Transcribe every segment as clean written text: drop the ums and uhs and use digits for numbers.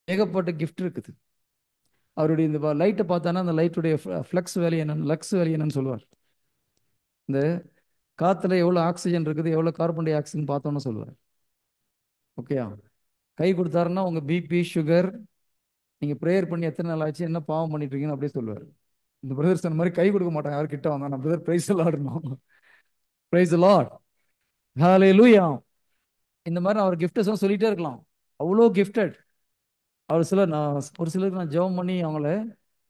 ஏகப்பட்ட கிஃப்ட் இருக்குது. அவருடைய இந்த லைட்டை பார்த்தானா அந்த லைட்டுடைய ஃப்ளக்ஸ் வேல்யூ என்னன்னு, லக்ஸ் வேல்யூ என்னன்னு சொல்லுவார். இந்த காத்துல எவ்வளோ ஆக்சிஜன் இருக்குது, எவ்வளோ கார்பன் டை ஆக்சைடுன்னு பார்த்தோன்னு சொல்லுவார். ஓகேயா? கை கொடுத்தாருன்னா உங்க பிபி சுகர், நீங்க ப்ரேயர் பண்ணி எத்தனை நாள் ஆச்சு, என்ன பாவம் பண்ணிட்டு இருக்கீங்கன்னு அப்படியே சொல்லுவார். இந்த பிரதர் சொன்ன மாதிரி கை கொடுக்க மாட்டாங்க யார் கிட்ட வந்தா. நான் பிரதர் பிரைஸ் லார்ட்னோம். Praise lord. ஹalleluya. இந்த மாதிரி அவர் கிஃப்ட்ஸ் சொல்லிட்டே இருக்கலாம். அவ்வளோ கிஃப்டட். அவர் சிலர் நான் ஒரு சிலருக்கு நான் ஜெபம் பண்ணி அவங்கள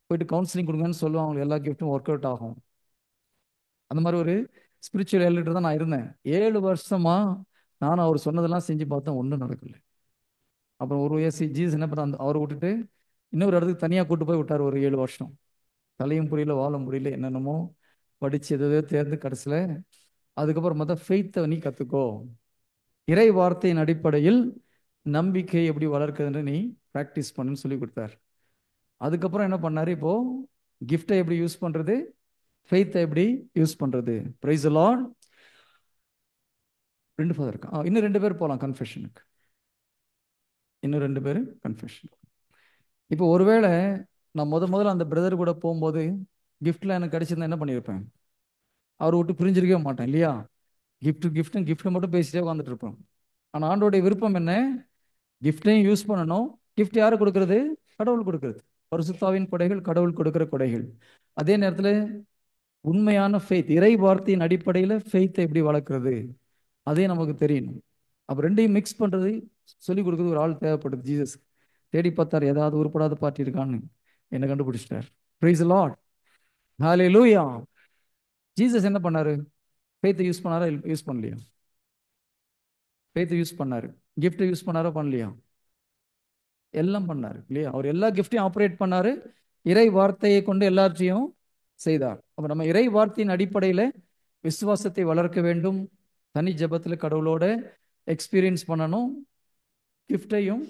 போயிட்டு கவுன்சிலிங் கொடுங்கன்னு சொல்லுவாங்க. அவங்களுக்கு எல்லா கிஃப்ட்டும் ஒர்க் அவுட் ஆகும். அந்த மாதிரி ஒரு ஸ்பிரிச்சுவல் எல்டர் தான் நான் இருந்தேன் 7 வருஷமா. நானும் அவர் சொன்னதெல்லாம் செஞ்சு பார்த்தேன், ஒன்றும் நடக்கல. அப்புறம் ஒரு வயசு ஜீசஸ் என்ன பண்ண, அவரை விட்டுட்டு இன்னொரு இடத்துக்கு தனியாக கூட்டு போய் விட்டார். ஒரு 7 வருஷம் தலையும் புரியல வாழும் புரியல, என்னென்னமோ படிச்சு எதோ தேர்ந்து கடைசியில் அதுக்கப்புறம் மொத்தம் ஃபெய்த்தை நீ கற்றுக்கோ, இறை வார்த்தையின் அடிப்படையில் நம்பிக்கை எப்படி வளர்க்குதுன்னு நீ ப்ராக்டிஸ் பண்ணுன்னு சொல்லி கொடுத்தார். அதுக்கப்புறம் என்ன பண்ணார், இப்போ கிஃப்டை எப்படி யூஸ் பண்ணுறது, ஃபெய்த்தை எப்படி யூஸ் பண்ணுறது. Price the Lord. 2 ஃபாதர் இருக்கா, இன்னும் 2 பேர் போகலாம் கன்ஃபெஷனுக்கு. இன்னும் 2 பேர் கன்ஃபெஷன். இப்போ ஒருவேளை நான் முதல்ல அந்த பிரதர் கூட போகும்போது கிஃப்ட்ல எனக்கு கிடைச்சிருந்தா என்ன பண்ணியிருப்பேன், அவரை விட்டு பிரிஞ்சிருக்கவே மாட்டேன் இல்லையா? கிஃப்ட் மட்டும் பேசிட்டே உட்காந்துட்டு இருப்போம். ஆனால் ஆண்டோடைய விருப்பம் என்ன, கிஃப்டையும் யூஸ் பண்ணணும். கிஃப்ட் யாரு கொடுக்கறது? கடவுள் கொடுக்கறது. பரிசுத்தாவின் கொடைகள், கடவுள் கொடுக்கிற கொடைகள். அதே நேரத்தில் உண்மையான ஃபெய்த், இறை வார்த்தையின் அடிப்படையில் ஃபெய்த்தை எப்படி வளர்க்குறது, அதே நமக்கு தெரியணும். அப்போ ரெண்டையும் மிக்ஸ் பண்ணுறது, சொல்லிக் கொடுக்குறது ஒரு ஆள் தேவைப்படுது. ஜீசஸ் தேடி பார்த்தார், ஏதாவது உருப்படாத பார்ட்டி இருக்கான்னு, என்ன கண்டுபிடிச்சிட்டார். Praise the lord. Hallelujah. Jesus என்ன பண்ணாரு? ஃபெய்த்தை யூஸ் பண்ணாரா, யூஸ் பண்ணலையா? ஃபெய்த்தை யூஸ் பண்ணாரு. கிஃப்ட் யூஸ் பண்ணாரா, பண்ணலையா? எல்லாம் பண்ணாரு இல்லையா? அவர் எல்லா கிஃப்டையும் ஆப்ரேட் பண்ணாரு. இறை வார்த்தையை கொண்டு எல்லாத்தையும் செய்தார். அப்ப நம்ம இறை வார்த்தையின் அடிப்படையில் விசுவாசத்தை வளர்க்க வேண்டும். தனி ஜெபத்தில் கடவுளோட எக்ஸ்பீரியன்ஸ் பண்ணணும். கிஃப்டையும்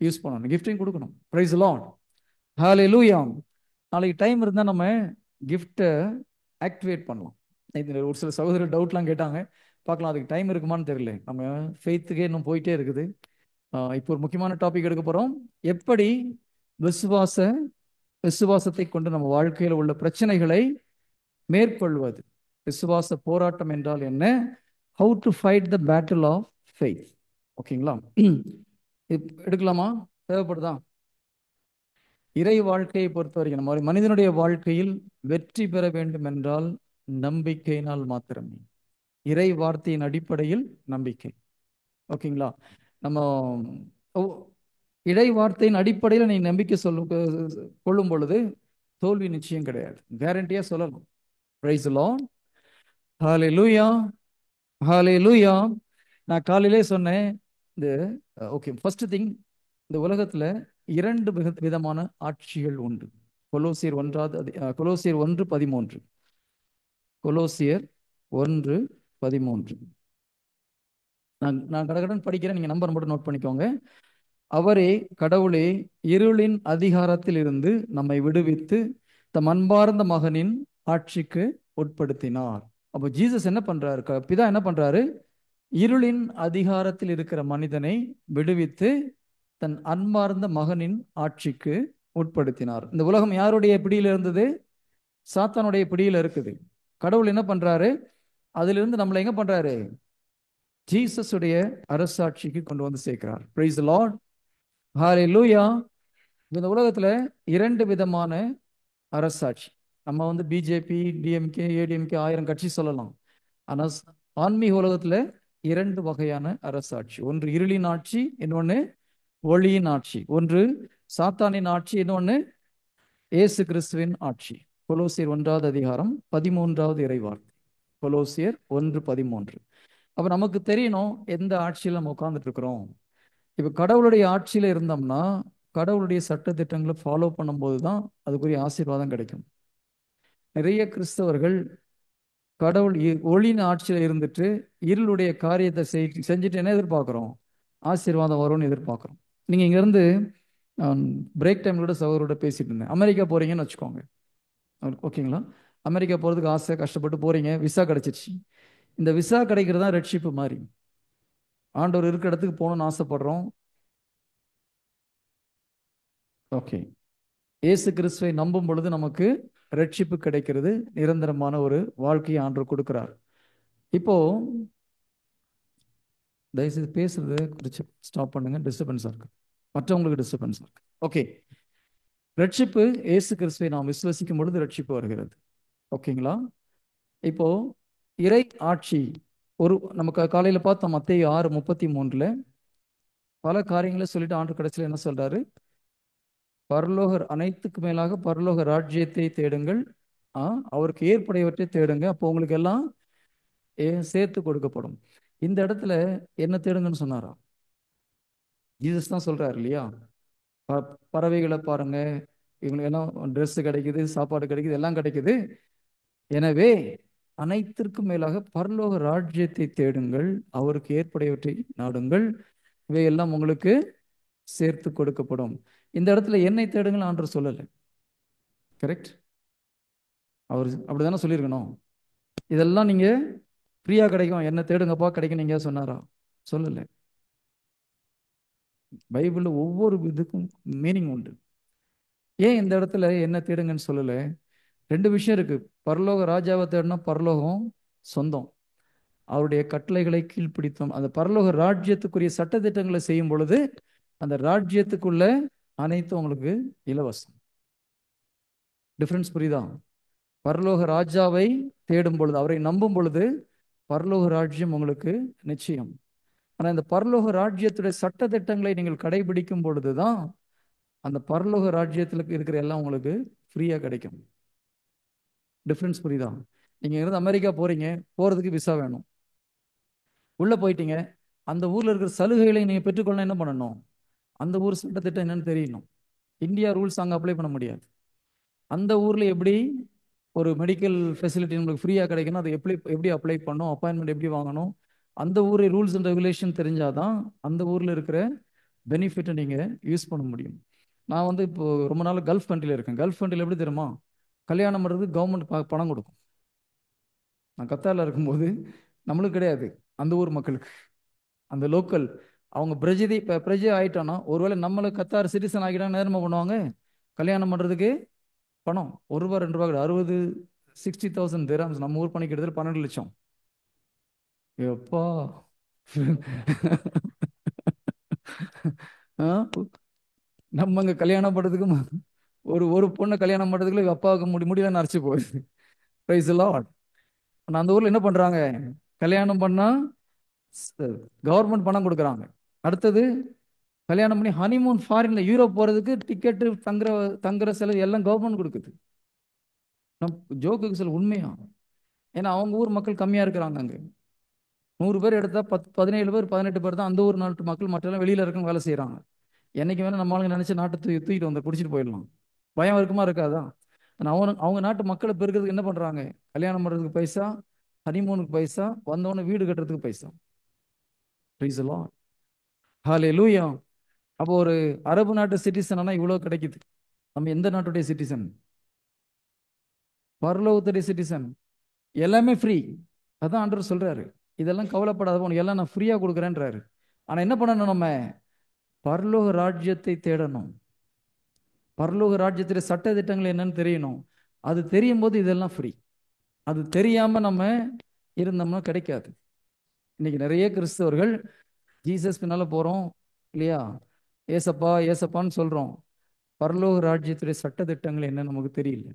யூஸ் பண்ணணும், கிஃப்டையும் கொடுக்கணும். Praise the lord. ஹalleluya. நாளைக்கு டைம் இருந்தால் நம்ம கிஃப்டை ஆக்டிவேட் பண்ணலாம். இது ஒரு சில சகோதரர் டவுட்லாம் கேட்டாங்க, பார்க்கலாம். அதுக்கு டைம் இருக்குமான்னு தெரியல. நம்ம ஃபெய்த்துக்கே இன்னும் போயிட்டே இருக்குது. இப்போ ஒரு முக்கியமான டாபிக் எடுக்க போகிறோம். எப்படி விசுவாசத்தை கொண்டு நம்ம வாழ்க்கையில் உள்ள பிரச்சனைகளை மேற்கொள்வது. விசுவாச போராட்டம் என்றால் என்ன? How to fight the battle of faith. ஓகேங்களா? எடுக்கலாமா? தேவைப்படுதா? இறை வாழ்க்கையை பொறுத்த வரைக்கும் நம்ம மனிதனுடைய வாழ்க்கையில் வெற்றி பெற வேண்டும் என்றால் நம்பிக்கையினால் மாத்திரமே. இறை வார்த்தையின் அடிப்படையில் நம்பிக்கை. ஓகேங்களா? நம்ம இறை வார்த்தையின் அடிப்படையில் நீ நம்பிக்கை கொள்ளும் பொழுது தோல்வி நிச்சயம் கிடையாது, கேரண்டியா சொல்லலாம். Praise the lord. Hallelujah. Hallelujah. நான் காலையிலே சொன்னேன், இந்த ஓகே, ஃபர்ஸ்ட் திங், இந்த உலகத்துல 2 விதமான ஆட்சிகள் உண்டு. கொலோசியர் 1:13. கொலோசியர் 1:13. நான் கடகடன் படிக்கிறேன், நீங்க நம்பர் மட்டும் நோட் பண்ணிக்கோங்க. அவரே, கடவுளே, இருளின் அதிகாரத்தில் இருந்து நம்மை விடுவித்து தம் அன்பார்ந்த மகனின் ஆட்சிக்கு உட்படுத்தினார். அப்போ ஜீசஸ் என்ன பண்றாரு, பிதா என்ன பண்றாரு? இருளின் அதிகாரத்தில் இருக்கிற மனிதனை விடுவித்து தன் அன்பார்ந்த மகனின் ஆட்சிக்கு உட்படுத்தினார். இந்த உலகம் யாருடைய பிடியில இருந்தது? சாத்தானுடைய பிடியில இருக்குது. கடவுள் என்ன பண்றாரு? அதிலிருந்து நம்மளை எங்க பண்றாரு? ஜீசஸ் உடைய அரசாட்சிக்கு கொண்டு வந்து சேர்க்கிறார். Praise the lord. ஹalleluya. இந்த உலகத்துல 2 விதமான அரசாட்சி. நம்ம பிஜேபி, டிஎம்கே, ஏடிஎம்கே 1000 கட்சி சொல்லலாம். ஆனா ஆன்மீக உலகத்துல 2 வகையான அரசாட்சி. ஒன்று இருளின் ஆட்சி, இன்னொன்னு ஒளியின் ஆட்சி. ஒன்று சாத்தானின் ஆட்சி, இன்னொன்னு இயேசு கிறிஸ்துவின் ஆட்சி. கொலோசியர் 1:13 இறைவார்த்தை. கொலோசியர் 1:13. அப்ப நமக்கு தெரியணும் எந்த ஆட்சியில் நம்ம உட்கார்ந்துட்டு இருக்கிறோம். இப்ப கடவுளுடைய ஆட்சியில இருந்தோம்னா கடவுளுடைய சட்ட திட்டங்களை ஃபாலோ பண்ணும்போது தான் அதுக்குரிய ஆசீர்வாதம் கிடைக்கும். நிறைய கிறிஸ்தவர்கள் கடவுள் ஒளியின் ஆட்சியில இருந்துட்டு இருளுடைய காரியத்தை செஞ்சுட்டு என்ன எதிர்பார்க்கிறோம்? ஆசீர்வாதம் வரும்னு எதிர்பார்க்கிறோம். நீங்க இங்க இருந்து பிரேக் டைம்ல சகோதரோட பேசிட்டு இருந்தேன். அமெரிக்கா போறீங்கன்னு வச்சுக்கோங்க, ஓகேங்களா? அமெரிக்கா போறதுக்கு ஆசை, கஷ்டப்பட்டு போறீங்க, விசா கிடைச்சிருச்சு. இந்த விசா கிடைக்கிறது தான் ரெட்ஷிப்பு மாதிரி. ஆண்டவர் இருக்கிற இடத்துக்கு போகணும்னு ஆசைப்படுறோம். ஓகே. இயேசு கிறிஸ்துவை நம்பும் பொழுது நமக்கு ரட்சிப்பு கிடைக்கிறது. நிரந்தரமான ஒரு வாழ்க்கையை ஆண்டவர் கொடுக்கிறார். இப்போ தயவுசெய்து பேசுறத குறித்து ஸ்டாப் பண்ணுங்க, டிஸ்டர்பன்ஸாக இருக்கு, மற்றவங்களுக்கு டிஸ்டர்பன்ஸாக இருக்கு. ஓகே. ரட்சிப்பு, இயேசு கிறிஸ்துவை நாம் விசுவசிக்கும் பொழுது ரட்சிப்பு வருகிறது. ஓகேங்களா? இப்போ இறை ஆட்சி ஒரு நமக்கு காலையில் பார்த்தோம் மத்தேயு 6:33 பல காரியங்களை சொல்லிட்டு ஆண்டு கடைசியில் என்ன சொல்றாரு? பரலோகர் அனைத்துக்கு மேலாக பரலோக ராஜ்யத்தை தேடுங்கள், அவருக்கு ஏற்புடையவற்றை தேடுங்க, அப்போ உங்களுக்கு எல்லாம் சேர்த்து கொடுக்கப்படும். இந்த இடத்துல என்ன தேடுங்கன்னு சொன்னாரா? ஜீசஸ் தான் சொல்றாரு இல்லையா? பறவைகளை பாருங்க, இவங்களுக்கு எல்லாம் ட்ரெஸ் கிடைக்குது, சாப்பாடு கிடைக்குது, எல்லாம் கிடைக்குது. எனவே அனைத்திற்கும் மேலாக பரலோக ராஜ்யத்தை தேடுங்கள், அவருக்கு ஏற்புடையவற்றை நாடுங்கள், இவையெல்லாம் உங்களுக்கு சேர்த்து கொடுக்கப்படும். இந்த இடத்துல என்னை தேடுங்கள் ஆண்டவர் சொல்லலை. கரெக்ட்? அவர் அப்படிதானே சொல்லியிருக்கணும். இதெல்லாம் நீங்க ஃப்ரீயா கிடைக்கும், என்ன தேடுங்கப்பா கிடைக்கும் நீங்க சொன்னாரா? சொல்லலை. பைபிளில் ஒவ்வொரு இதுக்கும் மீனிங் உண்டு. ஏன் இந்த இடத்துல என்ன தேடுங்கன்னு சொல்லலை? ரெண்டு விஷயம் இருக்கு. பரலோக ராஜாவை தேடினா பரலோகம் சொந்தம், அவருடைய கட்டளைகளை கீழ்ப்பிடித்தோம். அந்த பரலோக ராஜ்யத்துக்குரிய சட்டத்திட்டங்களை செய்யும் பொழுது அந்த ராஜ்யத்துக்குள்ள அனைத்தும் உங்களுக்கு இலவசம். டிஃபரன்ஸ் புரியுதா? பரலோக ராஜாவை தேடும் பொழுது, அவரை நம்பும் பொழுது பரலோக ராஜ்யம் உங்களுக்கு நிச்சயம். ஆனால் இந்த பரலோக ராஜ்யத்துடைய சட்டத்திட்டங்களை நீங்கள் கடைபிடிக்கும் பொழுதுதான் அந்த பரலோக ராஜ்யத்தில் இருக்கிற எல்லாம் உங்களுக்கு ஃப்ரீயா கிடைக்கும். டிஃபரன்ஸ் புரியுதா? நீங்க இருந்து அமெரிக்கா போறீங்க, போறதுக்கு விசா வேணும். உள்ள போயிட்டீங்க, அந்த ஊர்ல இருக்கிற சலுகைகளை நீங்க பெற்றுக்கொள்ள என்ன பண்ணணும்? அந்த ஊர் சட்டத்திட்டம் என்னன்னு தெரியணும். இந்தியா ரூல்ஸ் அங்கே அப்ளை பண்ண முடியாது. அந்த ஊர்ல எப்படி ஒரு மெடிக்கல் ஃபெசிலிட்டி உங்களுக்கு ஃப்ரீயா கிடைக்கணும், அதை எப்படி அப்ளை பண்ணணும், அப்பாயின்மெண்ட் எப்படி வாங்கணும், அந்த ஊர் ரூல்ஸ் அண்ட் ரெகுலேஷன் தெரிஞ்சாதான் அந்த ஊர்ல இருக்கிற பெனிஃபிட்டை நீங்க யூஸ் பண்ண முடியும். நான் வந்து இப்போ ரொம்ப நாள் கல்ஃப் கண்ட்ரியில் இருக்கேன். கல்ஃப் கண்ட்ரியில் எப்படி தெரியுமா? கல்யாணம் பண்ணுறதுக்கு கவர்மெண்ட் பணம் கொடுக்கும். நான் கத்தாரில் இருக்கும்போது நம்மளுக்கு கிடையாது, அந்த ஊர் மக்களுக்கு, அந்த லோக்கல், அவங்க பிரஜை ஆயிட்டோன்னா, ஒருவேளை நம்மளை கத்தார் சிட்டிசன் ஆகிட்டா நேரமாக பண்ணுவாங்க. கல்யாணம் பண்ணுறதுக்கு பணம் ₹1 ₹2 கிடையாது, 60,000 திரம்ஸ், நம்ம ஊர் பணம் கிட்டத்தட்ட 12 லட்சம். எப்பா நம்ம இங்க கல்யாணம் பண்ணுறதுக்கு ஒரு ஒரு பொண்ணை கல்யாணம் பண்ணுறதுக்குள்ள அப்பாவுக்கு முடியலன்னு அரைச்சி போகுது. Praise lord. ஆனால் அந்த ஊர்ல என்ன பண்றாங்க? கல்யாணம் பண்ணா கவர்மெண்ட் பணம் கொடுக்குறாங்க. அடுத்தது கல்யாணம் பண்ணி ஹனிமூன் ஃபாரின்ல யூரோப் போறதுக்கு டிக்கெட்டு, தங்குற செலவு எல்லாம் கவர்மெண்ட் கொடுக்குது. ஜோக்குக்கு சில உண்மையா? ஏன்னா அவங்க ஊர் மக்கள் கம்மியா இருக்கிறாங்க. அங்க 100 பேர் எடுத்தா 17 பேர் 18 பேர் தான் அந்த ஊர் நாட்டு மக்கள், மற்றெல்லாம் வெளியில இருக்கவங்க வேலை செய்யறாங்க. என்னைக்கு வேணா நம்ம ஆளுங்க நினைச்சு நாட்டை தூக்கிட்டு வந்து குடிச்சிட்டு போயிடலாம். பயம் இருக்குமா இருக்காதா? அவங்க நாட்டு மக்களை பெருக்கிறதுக்கு என்ன பண்றாங்க? கல்யாணம் பண்றதுக்கு பைசா, ஹனிமூனுக்கு பைசா, வந்தவொடனே வீடு கட்டுறதுக்கு பைசா. Price the lord. ஹல்லேலூயா. அப்போ ஒரு அரபு நாட்டு சிட்டிசன் ஆனா இவ்வளவு கிடைக்குது. நம்ம எந்த நாட்டுடைய சிட்டிசன்? பரலோகத்துடைய சிட்டிசன். எல்லாமே ஃப்ரீ. அதான் ஆண்டவர் சொல்றாரு, இதெல்லாம் கவலைப்படாத, உனக்கு எல்லாம் நான் ஃப்ரீயா கொடுக்குறேன்றாரு. ஆனா என்ன பண்ணணும்? நம்ம பரலோக ராஜ்யத்தை தேடணும். பரலோக ராஜ்யத்துடைய சட்ட திட்டங்கள் என்னன்னு தெரியணும். அது தெரியும் போது இதெல்லாம் ஃப்ரீ. அது தெரியாம நம்ம இருந்தோம்னா கிடைக்காது. இன்னைக்கு நிறைய கிறிஸ்தவர்கள் ஜீசஸ் பின்னால போறோம் இல்லையா, ஏசப்பா ஏசப்பான்னு சொல்றோம், பரலோக ராஜ்யத்துடைய சட்ட திட்டங்கள் என்ன நமக்கு தெரியல.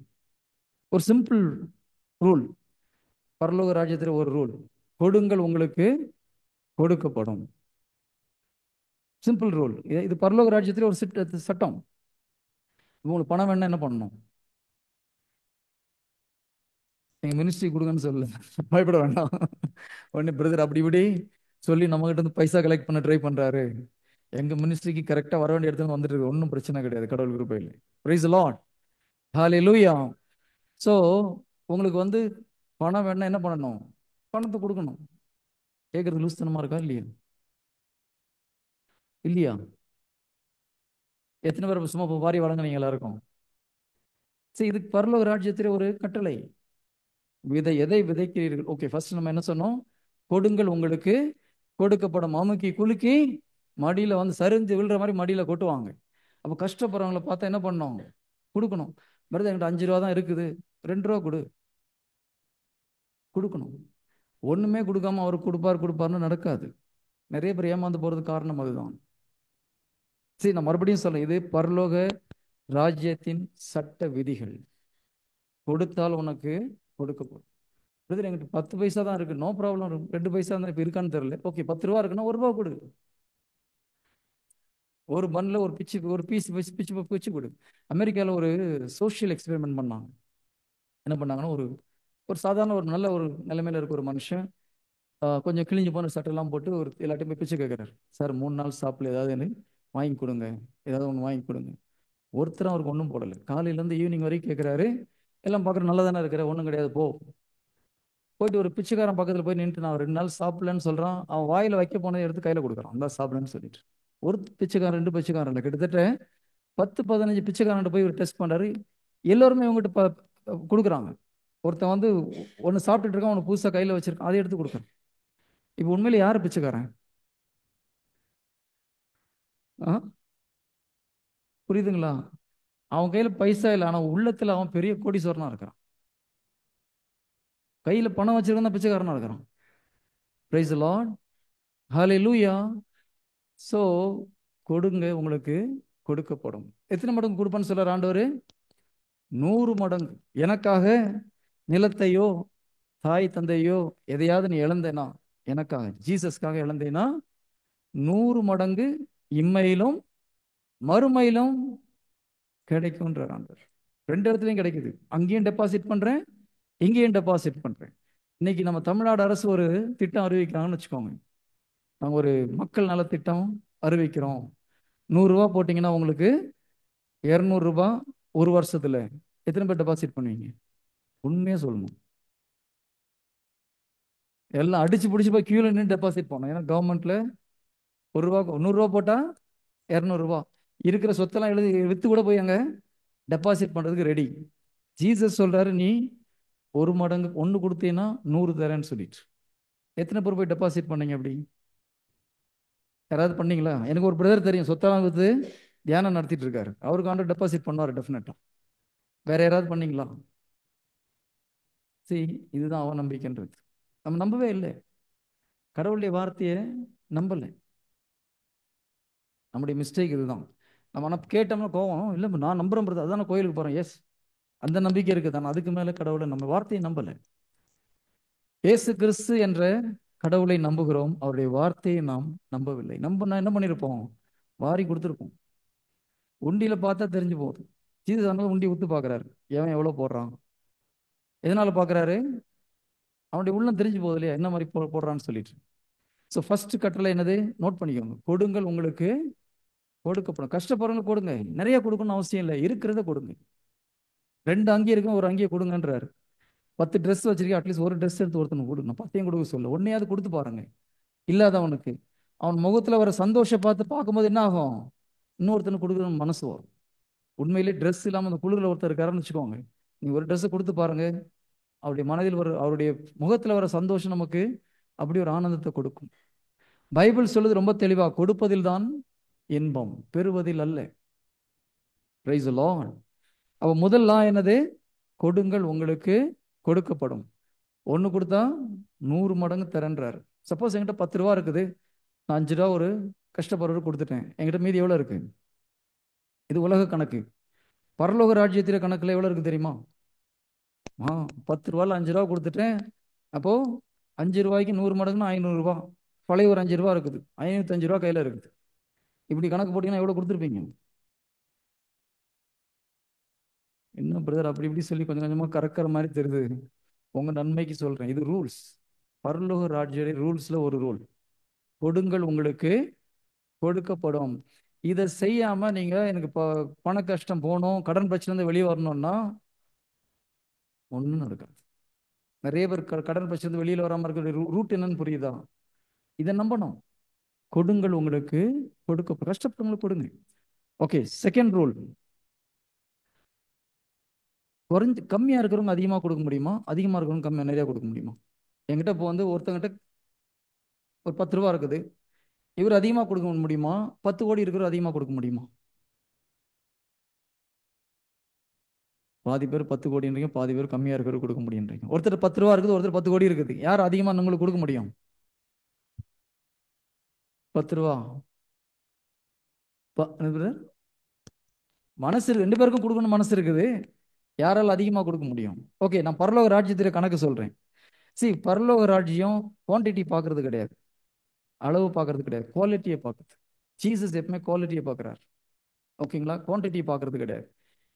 ஒரு சிம்பிள் ரூல், பரலோக ராஜ்யத்தில் ஒரு ரூல், கொடுங்கள் உங்களுக்கு கொடுக்கப்படும். Simple rule. இது பரலோக ராஜ்யத்தில் ஒரு சட்டம். உங்களுக்கு பணம் வேணா என்ன பண்ணணும்? எங்க மினிஸ்ட்ரி கொடுங்கன்னு சொல்லல, பயப்பட வேண்டாம். உடனே பிரதர் அப்படி இப்படி சொல்லி நம்ம கிட்ட இருந்து பைசா கலெக்ட் பண்ண ட்ரை பண்றாரு. எங்க மினிஸ்ட்ரிக்கு கரெக்டா வர வேண்டிய இடத்துல வந்துட்டு இருக்கு, ஒன்றும் பிரச்சனை கிடையாது, கடவுள் கிருபையில். Price the lord. Hallelujah. So உங்களுக்கு வந்து பணம் வேணா என்ன பண்ணணும்? பணத்தை கொடுக்கணும். கேட்கறது லூஸ்தனமா இருக்கா இல்லையா? இல்லையா? எத்தனை பேர் சும்மா வாரி வழங்குனீங்க எல்லாருக்கும்? சரி, இதுக்கு பரலோக ராஜ்யத்திலே ஒரு கட்டளை. எதை விதைக்கிறீர்கள்? ஓகே, ஃபர்ஸ்ட் நம்ம என்ன சொன்னோம்? கொடுங்கள் உங்களுக்கு கொடுக்கப்படும். அமுக்கி குலுக்கி மடியில வந்து சரிஞ்சு விழுற மாதிரி மடியில கொட்டுவாங்க. அப்போ கஷ்டப்படுறவங்கள பார்த்தா என்ன பண்ணணும்? கொடுக்கணும். பிரதர் என்கிட்ட 5 ரூபா தான் இருக்குது, 2 ரூபா கொடு, கொடுக்கணும். ஒண்ணுமே கொடுக்காம அவர் கொடுப்பாருன்னு நடக்காது. நிறைய பேர் ஏமாந்து போறதுக்கு காரணம் அதுதான். சரி, நான் மறுபடியும் சொல்றேன், இது பரலோக ராஜ்யத்தின் சட்ட விதிகள். கொடுத்தால் உனக்கு கொடுக்கப்படும். பிரதர் என்கிட்ட 10 பைசா தான் இருக்கு, நோ ப்ராப்ளம். 2 பைசா தான் இப்ப இருக்கான்னு தெரியல, ஓகே 10 ரூபா இருக்குன்னா 1 ரூபா கொடு. ஒரு பன்ல ஒரு பிச்சு, ஒரு பீஸ் பிச்சு பிச்சு பிச்சு கொடு. அமெரிக்காவில் ஒரு சோஷியல் எக்ஸ்பெரிமெண்ட் பண்ணாங்க. என்ன பண்ணாங்கன்னா, ஒரு ஒரு சாதாரண ஒரு நல்ல ஒரு நிலைமையில இருக்க ஒரு மனுஷன், கொஞ்சம் கிழிஞ்சு போன சட்டெல்லாம் போட்டு ஒரு எல்லாத்தையும் போய் பிச்சை கேட்குறாரு. சார் 3 நாள் சாப்பிடல, ஏதாவது எனக்கு வாங்கி கொடுங்க, ஏதாவது ஒன்று வாங்கி கொடுங்க. ஒருத்தரும் அவருக்கு ஒன்றும் போடலை. காலையிலேருந்து ஈவினிங் வரைக்கும் கேட்குறாரு. எல்லாம் பார்க்குற நல்லா தானே இருக்கிற, ஒன்றும் கிடையாது போ. போயிட்டு ஒரு பிச்சைக்காரன் பக்கத்தில் போய் நின்றுட்டு, நான் 2 நாள் சாப்பிடலன்னு சொல்கிறான். அவன் வாயில் வைக்க போனதை எடுத்து கையில் கொடுக்குறான், அந்த சாப்பிடலன்னு சொல்லிட்டு. ஒரு பிச்சைக்காரன் 2 பிச்சைக்காரன் இல்லை, கிட்டத்தட்ட 10 15 பிச்சைக்காரன் போய் ஒரு டெஸ்ட் பண்ணுறாரு. எல்லோருமே இவங்ககிட்ட கொடுக்குறாங்க. ஒருத்தன் வந்து ஒன்று சாப்பிட்டுட்டு இருக்கான், அவனை புதுசாக கையில் வச்சிருக்கான், அதை எடுத்து கொடுக்குறான். இப்போ உண்மையில யார் பிச்சைக்காரன்? ஆ, புரியுதுங்களா? அவன் கையில பைசா இல்லை, ஆனா உள்ளத்துல அவன் பெரிய கோடீஸ்வரனா இருக்கிறான். கையில பணம் வச்சிருந்தா பிச்சைக்காரனா இருக்கிறான். Price the lord. Hallelujah. So கொடுங்க, உங்களுக்கு கொடுக்கப்படும். எத்தனை மடங்கு கொடுப்பான்னு சொல்றார் ஆண்டவர்? 100 மடங்கு. எனக்காக நிலத்தையோ தாய் தந்தையோ எதையாவது நீ இழந்தேனா, எனக்காக ஜீசஸ்க்காக இழந்தேனா, 100 மடங்கு இம்மையிலும் மறுமையிலும் கிடைக்கும்ன்றார் ஆண்டவர். 2 இடத்துலையும் கிடைக்குது. அங்கேயும் டெபாசிட் பண்றேன், இங்கேயும் டெபாசிட் பண்றேன். இன்னைக்கு நம்ம தமிழ்நாடு அரசு ஒரு திட்டம் அறிவிக்கிறாங்கன்னு வச்சுக்கோங்க. நாங்கள் ஒரு மக்கள் நலத்திட்டம் அறிவிக்கிறோம். 100 ரூபா போட்டிங்கன்னா உங்களுக்கு 200 ரூபாய் ஒரு வருஷத்துல. எத்தனை பேர் டெபாசிட் பண்ணுவீங்க? உண்மையா சொல்லணும். எல்லாம் அடிச்சு பிடிச்சி போய் கியூல நின்று டெபாசிட் பண்ணோம். ஏன்னா கவர்மெண்ட்ல 1 ரூபா 100 ரூபா போட்டா 200 ரூபா. இருக்கிற சொத்தெல்லாம் எழுதி வித்து கூட போய் அங்க டெபாசிட் பண்றதுக்கு ரெடி. ஜீசஸ் சொல்றாரு, நீ 1 மடங்கு ஒன்று கொடுத்தீங்கன்னா 100 தரேன்னு சொல்லிட்டு. எத்தனை பேர் போய் டெபாசிட் பண்ணீங்க அப்படி? யாராவது பண்ணீங்களா? எனக்கு ஒரு பிரதர் தெரியும், சொத்தெல்லாம் வித்து தியானம் நடத்திட்டு இருக்காரு. அவருக்கு ஆண்டு டெபாசிட் பண்ணுவார் டெஃபினட்டா. வேற யாராவது பண்ணீங்களா? சரி, இதுதான் அவன் நம்பிக்கைன்றது. நம்ம நம்பவே இல்லை, கடவுளுடைய வார்த்தையை நம்பலை. நம்முடைய மிஸ்டேக் இதுதான். நம்ம ஆனால் கேட்டோம்னா கோவம் இல்லை, நான் நம்புறேன் பிரதர், அதான் நான் கோயிலுக்கு போறேன். எஸ், அந்த நம்பிக்கை இருக்குது. ஆனால் அதுக்கு மேலே கடவுளை நம்ம வார்த்தையை நம்பலை. இயேசு கிறிஸ்து என்ற கடவுளை நம்புகிறோம், அவருடைய வார்த்தையை நாம் நம்பவில்லை. நான் என்ன பண்ணியிருப்போம்? வாரி கொடுத்துருப்போம். உண்டியில பார்த்தா தெரிஞ்சு போகுது. ஜீசஸ் அதனால உண்டி உத்து பார்க்குறாரு, எவன் எவ்வளோ போடுறான். எதனால பார்க்குறாரு? அவனுடைய உள்ளம் தெரிஞ்சு போகுது இல்லையா, என்ன மாதிரி போடுறான்னு சொல்லிட்டு. ஸோ ஃபர்ஸ்ட் கட்டளை என்னது? நோட் பண்ணிக்கோங்க. கொடுங்கள், உங்களுக்கு கொடுக்கப்படும். கஷ்டப்படுறவங்க கொடுங்க. நிறைய கொடுக்கணும்னு அவசியம் இல்லை, இருக்கிறத கொடுங்க. 2 அங்கி இருக்கும், ஒரு அங்கியை கொடுங்கன்றாரு. 10 ட்ரெஸ் வச்சிருக்கேன், அட்லீஸ்ட் ஒரு ட்ரெஸ் எடுத்து ஒருத்தனுக்கு கொடுங்க. 10ஐயும் கொடுக்க சொல்ல, ஒன்னையாவது கொடுத்து பாருங்க. இல்லாதவனுக்கு அவன் முகத்துல வர சந்தோஷம் பார்க்கும்போது என்ன ஆகும்? இன்னொருத்தனுக்கு கொடுக்கணும்னு மனசு வரும். உண்மையிலே ட்ரெஸ் இல்லாமல் அந்த குளிரில் ஒருத்தர் இருக்காருன்னு வச்சுக்கோங்க, நீங்க ஒரு ட்ரெஸ் கொடுத்து பாருங்க, அவருடைய மனதில் அவருடைய முகத்துல வர சந்தோஷம் நமக்கு அப்படி ஒரு ஆனந்தத்தை கொடுக்கும். பைபிள் சொல்லுது ரொம்ப தெளிவா, கொடுப்பதில் தான் இன்பம், பெறுவதில் அல்ல. Price the Lord. அப்ப முதல் லா என்னது? கொடுங்கள், உங்களுக்கு கொடுக்கப்படும். ஒன்று கொடுத்தா 100 மடங்கு தரேன்றாரு. சப்போஸ் என்கிட்ட 10 ரூபா இருக்குது, நான் 5 ரூபா ஒரு கஷ்டப்படுறவர் கொடுத்துட்டேன், என்கிட்ட மீதி எவ்வளோ இருக்கு? இது உலக கணக்கு. பரலோக ராஜ்யத்தில கணக்குல எவ்வளோ இருக்கு தெரியுமா? 10 ரூபாயில் 5 ரூபா கொடுத்துட்டேன். அப்போ 5 ரூபாய்க்கு 100 மடங்குன்னா 500 ரூபா. பழைய ஒரு 5 ரூபா இருக்குது, 505 ரூபா கையில் இருக்குது. இப்படி கணக்கு போட்டீங்கன்னா எவ்வளோ கொடுத்துருப்பீங்க? என்ன பிரதர் அப்படி இப்படி சொல்லி கொஞ்சம் கொஞ்சமாக கறக்கிற மாதிரி தெரியுது. உங்க நன்மைக்கு சொல்றேன், இது ரூல்ஸ். பரலோக ராஜ்ய ரூல்ஸ்ல ஒரு ரூல். கொடுங்கள், உங்களுக்கு கொடுக்கப்படும். இதை செய்யாம நீங்க எனக்கு பண கஷ்டம் போகணும், கடன் பிரச்சனை இருந்து வெளியே வரணும்னா ஒன்றும் நடக்காது. நிறைய பேர் கடன் பிரச்சனை இருந்து வெளியில வராம இருக்கிற ரூட் என்னன்னு புரியுதா? இதை நம்பணும். கொடுங்கள், உங்களுக்கு கொடுக்க, கஷ்டப்படுறவங்களுக்கு கொடுங்க. Okay, second rule. கம்மியா இருக்கிறவங்க அதிகமா கொடுக்க முடியுமா? அதிகமா இருக்கிறவங்க கம்மியா நிறைய கொடுக்க முடியுமா? என்கிட்ட இப்போ வந்து ஒருத்தங்கிட்ட ஒரு 10 ரூபா இருக்குது, இவர் அதிகமாக கொடுக்க முடியுமா? 10 கோடி இருக்கிறவர் அதிகமாக கொடுக்க முடியுமா? பாதி பேர் 10 கோடின்றீங்க, பாதி பேர் கம்மியா இருக்கிற கொடுக்க முடியுன்றீங்க. ஒருத்தர் 10 ரூபா இருக்குது, ஒருத்தர் 10 கோடி இருக்குது. யார் அதிகமா உங்களுக்கு கொடுக்க முடியும்? 10 ரூபா. என்ன brother? மனசு இருக்கு, ரெண்டு பேருக்கும் கொடுக்கணும் மனசு இருக்குது. யாரால அதிகமா கொடுக்க முடியும்? ஓகே, நான் பரலோக ராஜ்யத்துல கணக்கு சொல்றேன். பரலோக ராஜ்யம் குவான்டிட்டி பார்க்கறது கிடையாது, அளவு பார்க்கறது கிடையாது, குவாலிட்டியை பார்க்குது. ஜீசஸ் எப்பவுமே குவாலிட்டியை பார்க்குறாரு. ஓகேங்களா? குவான்டிட்டி பார்க்கறது கிடையாது.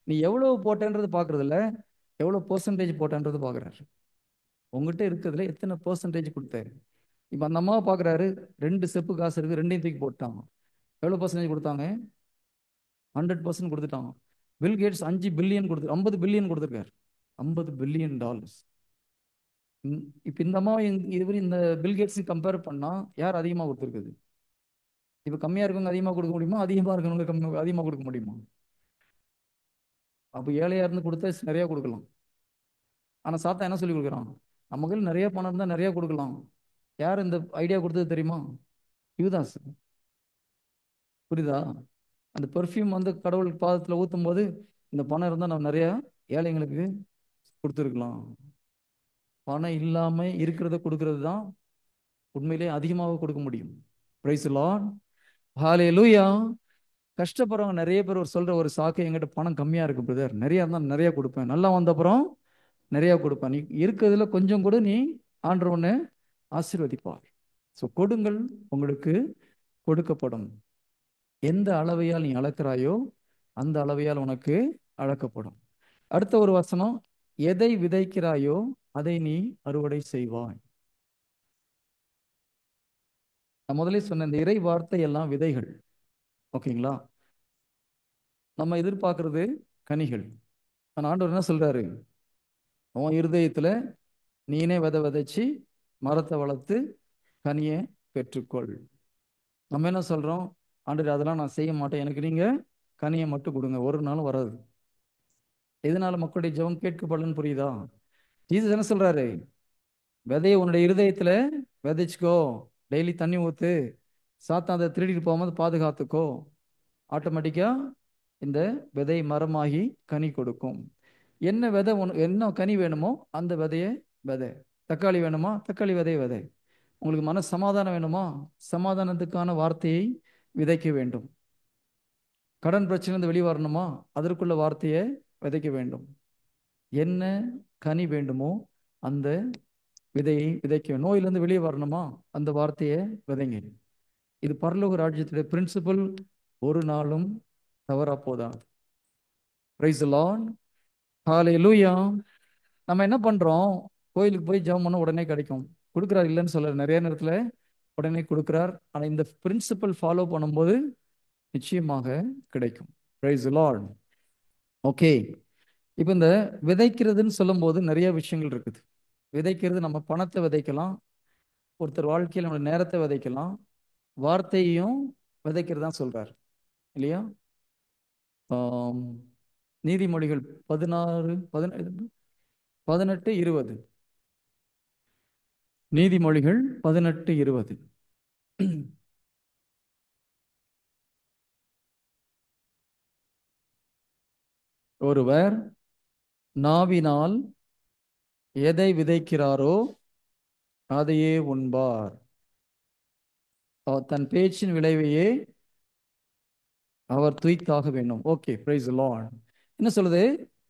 நீ எவ்வளவு போட்டேன்றது பார்க்கறது இல்ல, எவ்வளவு பெர்சன்டேஜ் போட்டேன்றது பார்க்குறாரு. உங்ககிட்ட இருக்கிறதுல எத்தனை பெர்சன்டேஜ் கொடுத்தாரு. இப்போ அந்த அம்மாவை பார்க்குறாரு, 2 செப்பு காசு இருக்கு, ரெண்டையும் தூக்கி போட்டாங்க. எவ்வளோ பர்சன்டேஜ் கொடுத்தாங்க? 100% கொடுத்துட்டாங்க. பில் கேட்ஸ் 5 பில்லியன் கொடுத்து 50 பில்லியன் கொடுத்துருக்காரு. $50 பில்லியன். இப்போ இந்த அம்மாவை இதுவரை இந்த பில் கேட்ஸ் கம்பேர் பண்ணா யார் அதிகமாக கொடுத்துருக்குது? இப்போ கம்மியாக இருக்கவங்க அதிகமாக கொடுக்க முடியுமா, அதிகமாக இருக்கவங்க அதிகமாக கொடுக்க முடியுமா? அப்போ ஏழையா இருந்து கொடுத்தா நிறைய கொடுக்கலாம். ஆனால் சாத்தா என்ன சொல்லி கொடுக்குறான்? நம்ம கையில் நிறைய பணம் இருந்தால் நிறைய கொடுக்கலாம். யார் இந்த ஐடியா கொடுத்தது தெரியுமா? யூதாஸ். புரியுதா? அந்த பெர்ஃப்யூம் வந்து கடவுள் பாதத்தில் ஊற்றும் போது இந்த பணம் இருந்தால் நம்ம நிறைய ஏழைங்களுக்கு கொடுத்துருக்கலாம். பணம் இல்லாம இருக்கிறத கொடுக்கறது தான் உண்மையிலே அதிகமாக கொடுக்க முடியும். Praise the lord. ஹalleluya. கஷ்டப்படுறவங்க நிறைய பேர் சொல்ற ஒரு சாக்கு, என்கிட்ட பணம் கம்மியா இருக்கு பிரதர், நிறைய இருந்தா நிறைய கொடுப்பேன், நல்லா வந்த அப்புறம் நிறைய கொடுப்பேன். நீ இருக்கிறதுல கொஞ்சம் கூட நீ ஆண்டவனை ஆசீர்வதிப்பார். ஸோ கொடுங்கள், உங்களுக்கு கொடுக்கப்படும். எந்த அளவையால் நீ அளக்கிறாயோ அந்த அளவையால் உனக்கு அளக்கப்படும். அடுத்த ஒரு வசனம், எதை விதைக்கிறாயோ அதை நீ அறுவடை செய்வாய். நான் முதலே சொன்ன இந்த இறை வார்த்தை எல்லாம் விதைகள். ஓகேங்களா? நம்ம எதிர்பார்க்கறது கனிகள். ஆனால் ஆண்டவர் என்ன சொல்றாரு? உன் இருதயத்துல நீனே விதைச்சு மரத்தை வளர்த்து கனியை பெற்றுக்கொள். நம்ம என்ன சொல்றோம்? ஆண்டவர் அதெல்லாம் நான் செய்ய மாட்டேன், எனக்கு நீங்க கனியை மட்டும் கொடுங்க. ஒரு நாளும் வராது. எதனால மக்களுடைய ஜெபம் கேட்கப்படலன்னு புரியுதா? ஜீசஸ் என்ன சொல்றாரு? விதையை உன்னுடைய இருதயத்துல விதைச்சுக்கோ, டெய்லி தண்ணி ஊத்து, சாத்தான் அதை திருடிட்டு போகும்போது பாதுகாத்துக்கோ, ஆட்டோமேட்டிக்கா இந்த விதை மரமாகி கனி கொடுக்கும். என்ன விதை என்ன கனி வேணுமோ அந்த விதையை விதை. தக்காளி வேணுமா, தக்காளி விதையை விதை. உங்களுக்கு மன சமாதானம் வேணுமா, சமாதானத்துக்கான வார்த்தையை விதைக்க வேண்டும். கடன் பிரச்சனை வெளியே வரணுமா, அதற்குள்ள வார்த்தையை விதைக்க வேண்டும். என்ன கனி வேண்டுமோ அந்த விதையை விதைக்க. நோயிலிருந்து வெளியே வரணுமா, அந்த வார்த்தையை விதைங்க. இது பரலோக ராஜ்யத்துடைய பிரின்சிபல். ஒரு நாளும் தவறா போதா. Praise the lord. ஹalleluya. நம்ம என்ன பண்றோம்? கோயிலுக்கு போய் ஜெபம் பண்ண உடனே கிடைக்கும். கொடுக்குறார் இல்லைன்னு சொல்ல, நிறைய நேரத்துல உடனே கொடுக்குறார். ஆனா இந்த பிரின்சிபல் ஃபாலோ பண்ணும்போது நிச்சயமாக கிடைக்கும். Price the Lord. ஓகே, இப்போ இந்த விதைக்கிறதுன்னு சொல்லும் போது நிறைய விஷயங்கள் இருக்குது. விதைக்கிறது, நம்ம பணத்தை விதைக்கலாம், ஒருத்தர் வாழ்க்கையில் நம்ம நேரத்தை விதைக்கலாம், வார்த்தையும் விதைக்கிறது தான் சொல்றார் இல்லையா? நீதிமொழிகள் 16, 18, 20. நீதிமொழிகள் 18, 20. ஒருவர் நாவினால் எதை விதைக்கிறாரோ அதையே உண்பார், தன் பேச்சின் விளைவையே அவர் துய்த்தாக வேண்டும். Okay, price the Lord. என்ன சொல்லுது?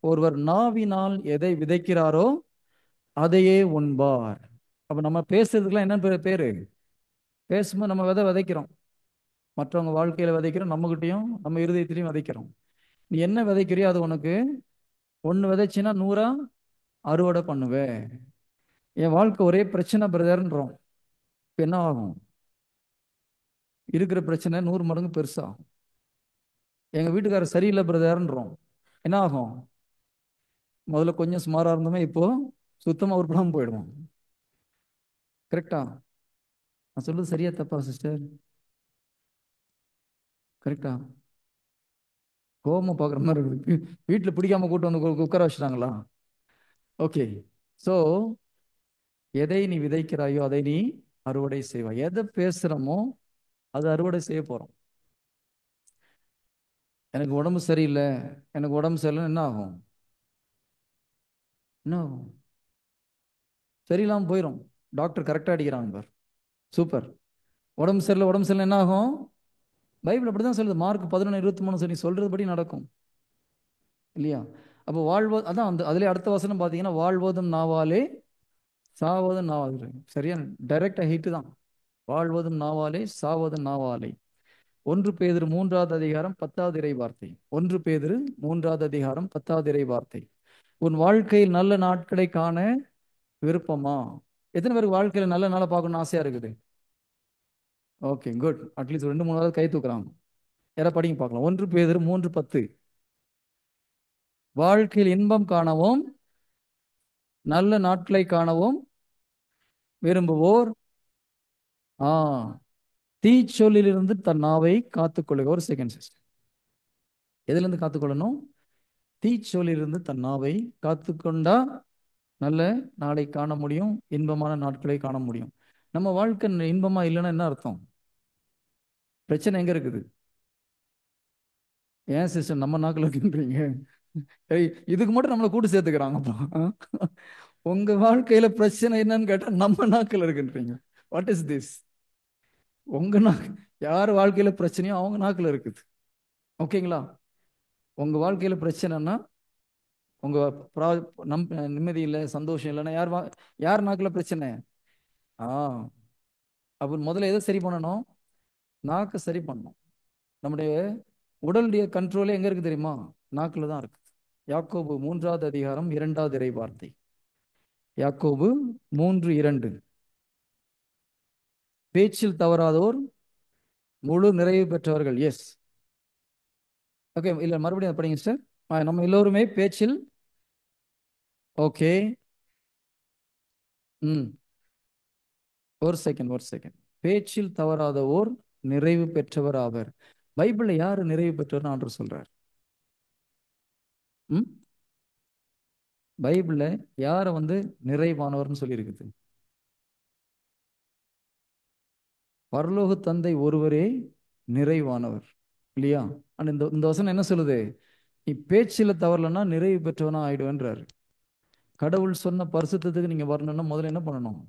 ஒருவர் நாவினால் எதை விதைக்கிறாரோ அதையே உண்பார். அப்ப நம்ம பேசுறதுக்கெல்லாம் என்ன பேரு? பேசும்போது நம்ம விதைக்கிறோம், மற்றவங்க வாழ்க்கையில விதைக்கிறோம், நம்மகிட்டையும் நம்ம இருதயத்திலையும் விதைக்கிறோம். நீ என்ன விதைக்கிறியோ அது உனக்கு, ஒன்று விதைச்சின்னா 100 அறுவடை பண்ணுவேன். என் வாழ்க்கை ஒரே பிரச்சனை பிரதர்ன்றோம், இப்போ என்ன ஆகும்? இருக்கிற பிரச்சனை 100 மடங்கு பெருசாகும். எங்கள் வீட்டுக்காரர் சரியில்லை பிரதர்ன்றோம், என்ன ஆகும்? முதல்ல கொஞ்சம் சுமாராக இருந்தோமே, இப்போ சுத்தமாக உருப்படாமல் போயிடுவோம். கரெக்டா? நான் சொல்றது சரியா தப்பா சிஸ்டர்? கரெக்டா? கோபமாக பார்க்குற மாதிரி இருக்கு. வீட்டில் பிடிக்காம கூட்டு வந்து உட்கார வச்சுட்டாங்களா? ஓகே, ஸோ எதை நீ விதைக்கிறாயோ அதை நீ அறுவடை செய்வாய். எதை பேசுகிறோமோ அதை அறுவடை செய்ய போகிறோம். எனக்கு உடம்பு சரியில்லை, எனக்கு உடம்பு சரியில்லைன்னு என்ன ஆகும்? இன்னும் சரியில்லாம போயிடும். டாக்டர் கரெக்டாக அடிக்கிறாங்க பார். சூப்பர். உடம்பு சரியில்லை என்ன ஆகும்? பைபிள் அப்படிதான் சொல்லுது. மார்க் 11:23 சொல்லி சொல்றதுபடி நடக்கும் இல்லையா? அப்போ அதான் அந்த அதுல அடுத்த வசனம் பார்த்தீங்கன்னா, வாழ்வதும் நாவாலே சாவதும் நாவாலே. சரியா? டைரக்டா ஹிட் தான். வாழ்வதும் நாவாலே சாவதும் நாவாலே. 1 பேதுரு 3 அதிகாரம் 10 இறை வார்த்தை. 1 பேதுரு 3 அதிகாரம் 10 இறை வார்த்தை. உன் வாழ்க்கையில் நல்ல நாட்களை காண விருப்பமா? எத்தனை பேருக்கு வாழ்க்கையில நல்ல நாளை பார்க்கணும்னு ஆசையா இருக்குது? Okay, good. அட்லீஸ்ட் 2 3 கை தூக்குறாங்க. யாரா படிங்க பார்க்கலாம். 1 பேதுரு 3:10. வாழ்க்கையில் இன்பம் காணவும் நல்ல நாட்களை காணவும் விரும்புவோர் ஆ தீச்சொல்லிலிருந்து தன் நாவை காத்துக்கொள்ளுக. ஒரு செகண்ட் சிஸ்டர். எதுல இருந்து காத்துக்கொள்ளணும்? தீச்சொல்லிலிருந்து தன் நாவை காத்துக்கொண்டா நல்ல நாளை காண முடியும், இன்பமான நாட்களை காண முடியும். நம்ம வாழ்க்கை இன்பமா இல்லைன்னா என்ன அர்த்தம்? பிரச்சனை எங்க இருக்குது? ஏன் சிஸ்டர் நம்ம நாக்கில் இருக்குன்றீங்க? இதுக்கு மட்டும் நம்மளை கூட்டு சேர்த்துக்கிறாங்கப்பா. உங்க வாழ்க்கையில பிரச்சனை என்னன்னு கேட்டா நம்ம நாக்கில் இருக்குன்றீங்க. What is this? உங்க நாக்கு யார் வாழ்க்கையில பிரச்சனையோ அவங்க நாக்கில் இருக்குது. ஓகேங்களா? உங்க வாழ்க்கையில பிரச்சனைன்னா, உங்க நிம்மதி இல்லை, சந்தோஷம் இல்லைன்னா யார் நாக்கில் பிரச்சனை? ஆ அப்ப முதல்ல எதை சரி பண்ணணும்? நாக்கை சரி பண்ணணும். நம்முடைய உடலுடைய கண்ட்ரோலே எங்க இருக்கு தெரியுமா? நாக்குல தான் இருக்கு. யாக்கோபு 3 அதிகாரம் 2 இறை வார்த்தை. யாக்கோபு 3:2. பேச்சில் தவறாதோர் முழு நிறைவு பெற்றவர்கள். எஸ். ஓகே, இல்ல மறுபடியும் படிங்க சார். நம்ம எல்லோருமே பேச்சில். ஓகே. ம் ஒரு செகண்ட். பேச்சில் தவறாதவோர் நிறைவு பெற்றவர் ஆவர். பைபிள்ல யாரு நிறைவு பெற்றவர் ஆண்டவர் சொல்றார்? ம் பைபிள்ல யார நிறைவானவர்னு சொல்லி இருக்குது? பரலோக தந்தை ஒருவரே நிறைவானவர் இல்லையா? ஆனா இந்த வசனம் என்ன சொல்லுது? நீ பேச்சில தவறலன்னா நிறைவு பெற்றவனா ஆயிடுவேன்றாரு. கடவுள் சொன்ன பரிசுத்தத்துக்கு நீங்க வரணும்னா முதல்ல என்ன பண்ணணும்?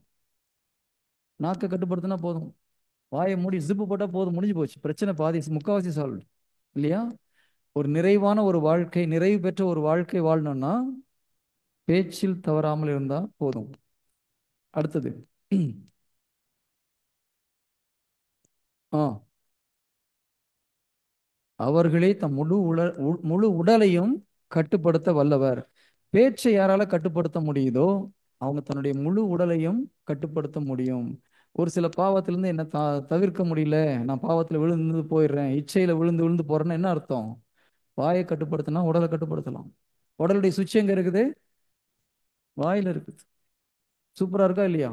நாக்கை கட்டுப்படுத்தினா போதும். வாயை மூடி ஜிப்பு போட்டா போதும், முடிஞ்சு போச்சு. பிரச்சனை பாதி முக்காவாசி சால்வ் இல்லையா? ஒரு நிறைவான ஒரு வாழ்க்கை, நிறைவு பெற்ற ஒரு வாழ்க்கை வாழணும்னா பேச்சில் தவறாமல் இருந்தா போதும். அடுத்தது. ஆ அவர்களே தம் முழு உடலையும் கட்டுப்படுத்த வல்லவர். பேச்சை யாரால கட்டுப்படுத்த முடியுதோ அவங்க தன்னுடைய முழு உடலையும் கட்டுப்படுத்த முடியும். ஒரு சில பாவத்திலிருந்து என்ன தவிர்க்க முடியல, நான் பாவத்துல விழுந்து போயிடுறேன், இச்சையில விழுந்து விழுந்து போறேன்னு என்ன அர்த்தம்? வாயை கட்டுப்படுத்தினா உடலை கட்டுப்படுத்தலாம். உடலுடைய சுவிட்ச் எங்க இருக்குது? வாயில இருக்குது. சூப்பரா இருக்கா இல்லையா?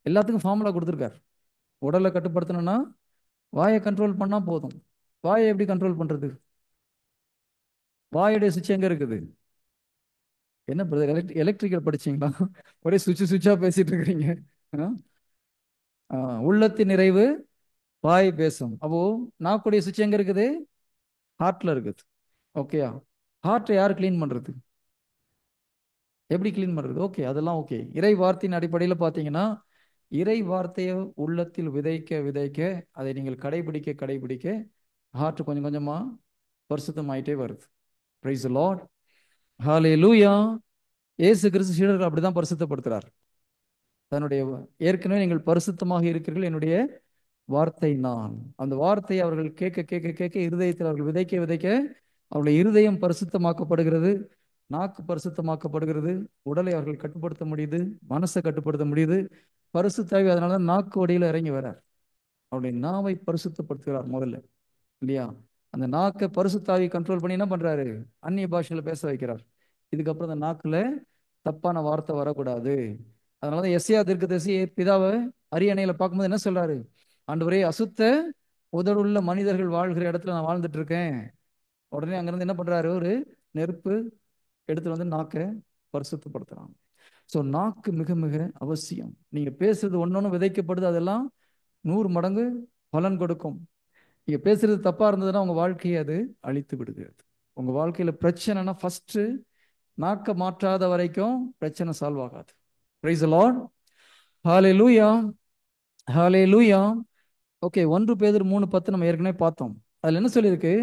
எல்லாத்துக்கும் ஃபார்முலா கொடுத்துருக்காரு. உடலை கட்டுப்படுத்தணும்னா வாயை கண்ட்ரோல் பண்ணா போதும். வாயை எப்படி கண்ட்ரோல் பண்றது? வாயுடைய சுவிட்ச் எங்க இருக்குது? என்ன பிரதர், எலக்ட்ரிக்கல் படிச்சீங்களா? ஒரே சுவிட்சா பேசிட்டு இருக்கிறீங்க. ஆ? உள்ளத்தின் நிறைவு வாய் பேசும். அப்போ நாக்குடைய சுவிட்ச் எங்க இருக்குது? ஹார்ட்ல இருக்குது. ஓகேயா? ஹார்ட்டை யார் கிளீன் பண்றது? எப்படி கிளீன் பண்றது? ஓகே, அதெல்லாம் ஓகே. இறை வார்த்தையின் அடிப்படையில் பார்த்தீங்கன்னா, இறை வார்த்தையை உள்ளத்தில் விதைக்க விதைக்க அதை நீங்கள் கடைபிடிக்க கடைபிடிக்க ஹார்ட் கொஞ்சம் கொஞ்சமா பரிசுத்தமாயிட்டே வருது. Praise the lord. ஹல்லேலூயா. இயேசு கிறிஸ்து சீடர்கள் அப்படிதான் பரிசுத்தப்படுத்துறார். தன்னுடைய ஏற்கனவே நீங்கள் பரிசுத்தமாக இருக்கிறீர்கள், என்னுடைய வார்த்தை நான். அந்த வார்த்தையை அவர்கள் கேட்க கேட்க கேட்க இருதயத்தில் அவர்கள் விதைக்க விதைக்க அவருடைய இருதயம் பரிசுத்தமாக்கப்படுகிறது, நாக்கு பரிசுத்தமாக்கப்படுகிறது, உடலை அவர்கள் கட்டுப்படுத்த முடியுது, மனசை கட்டுப்படுத்த முடியுது. பரிசுத்தாவி அதனாலதான் நாக்கு வடியில இறங்கி வரார். அவருடைய நாவை பரிசுத்தப்படுத்துகிறார் முதல்ல இல்லையா? அந்த நாக்கை பரிசுத்தாவி கண்ட்ரோல் பண்ணி என்ன பண்றாரு? அந்நிய பாஷையில பேச வைக்கிறார். இதுக்கப்புறம் அந்த நாக்குல தப்பான வார்த்தை வரக்கூடாது. அதனாலதான் எஸ்ஐயா தீர்க்கதரிசி பிதாவை அரியணையில பார்க்கும்போது என்ன சொல்றாரு? ஆண்டவரே, அசுத்த உதடுள்ள மனிதர்கள் வாழ்கிற இடத்துல நான் வாழ்ந்துட்டு இருக்கேன். உடனே அங்கிருந்து என்ன பண்றாரு? ஒரு நெருப்பு எடுத்து நாக்கை பரிசுத்தப்படுத்துறாங்க. ஸோ நாக்கு மிக மிக அவசியம். நீங்க பேசுறது ஒன்னொன்னு விதைக்கப்படுது, அதெல்லாம் 100 மடங்கு பலன் கொடுக்கும். நீங்க பேசுறது தப்பா இருந்ததுன்னா உங்க வாழ்க்கையை அது அழித்து விடுகிறது. உங்க வாழ்க்கையில பிரச்சனைனா ஃபர்ஸ்ட் நாக்க மாற்றாத வரைக்கும் பிரச்சனை சால்வ் ஆகாது. Price the lord. Hallelujah, hallelujah. Okay, 1 பேதுரு 3:10 நம்ம ஏற்கனவே பார்த்தோம். அதுல என்ன சொல்லியிருக்கு?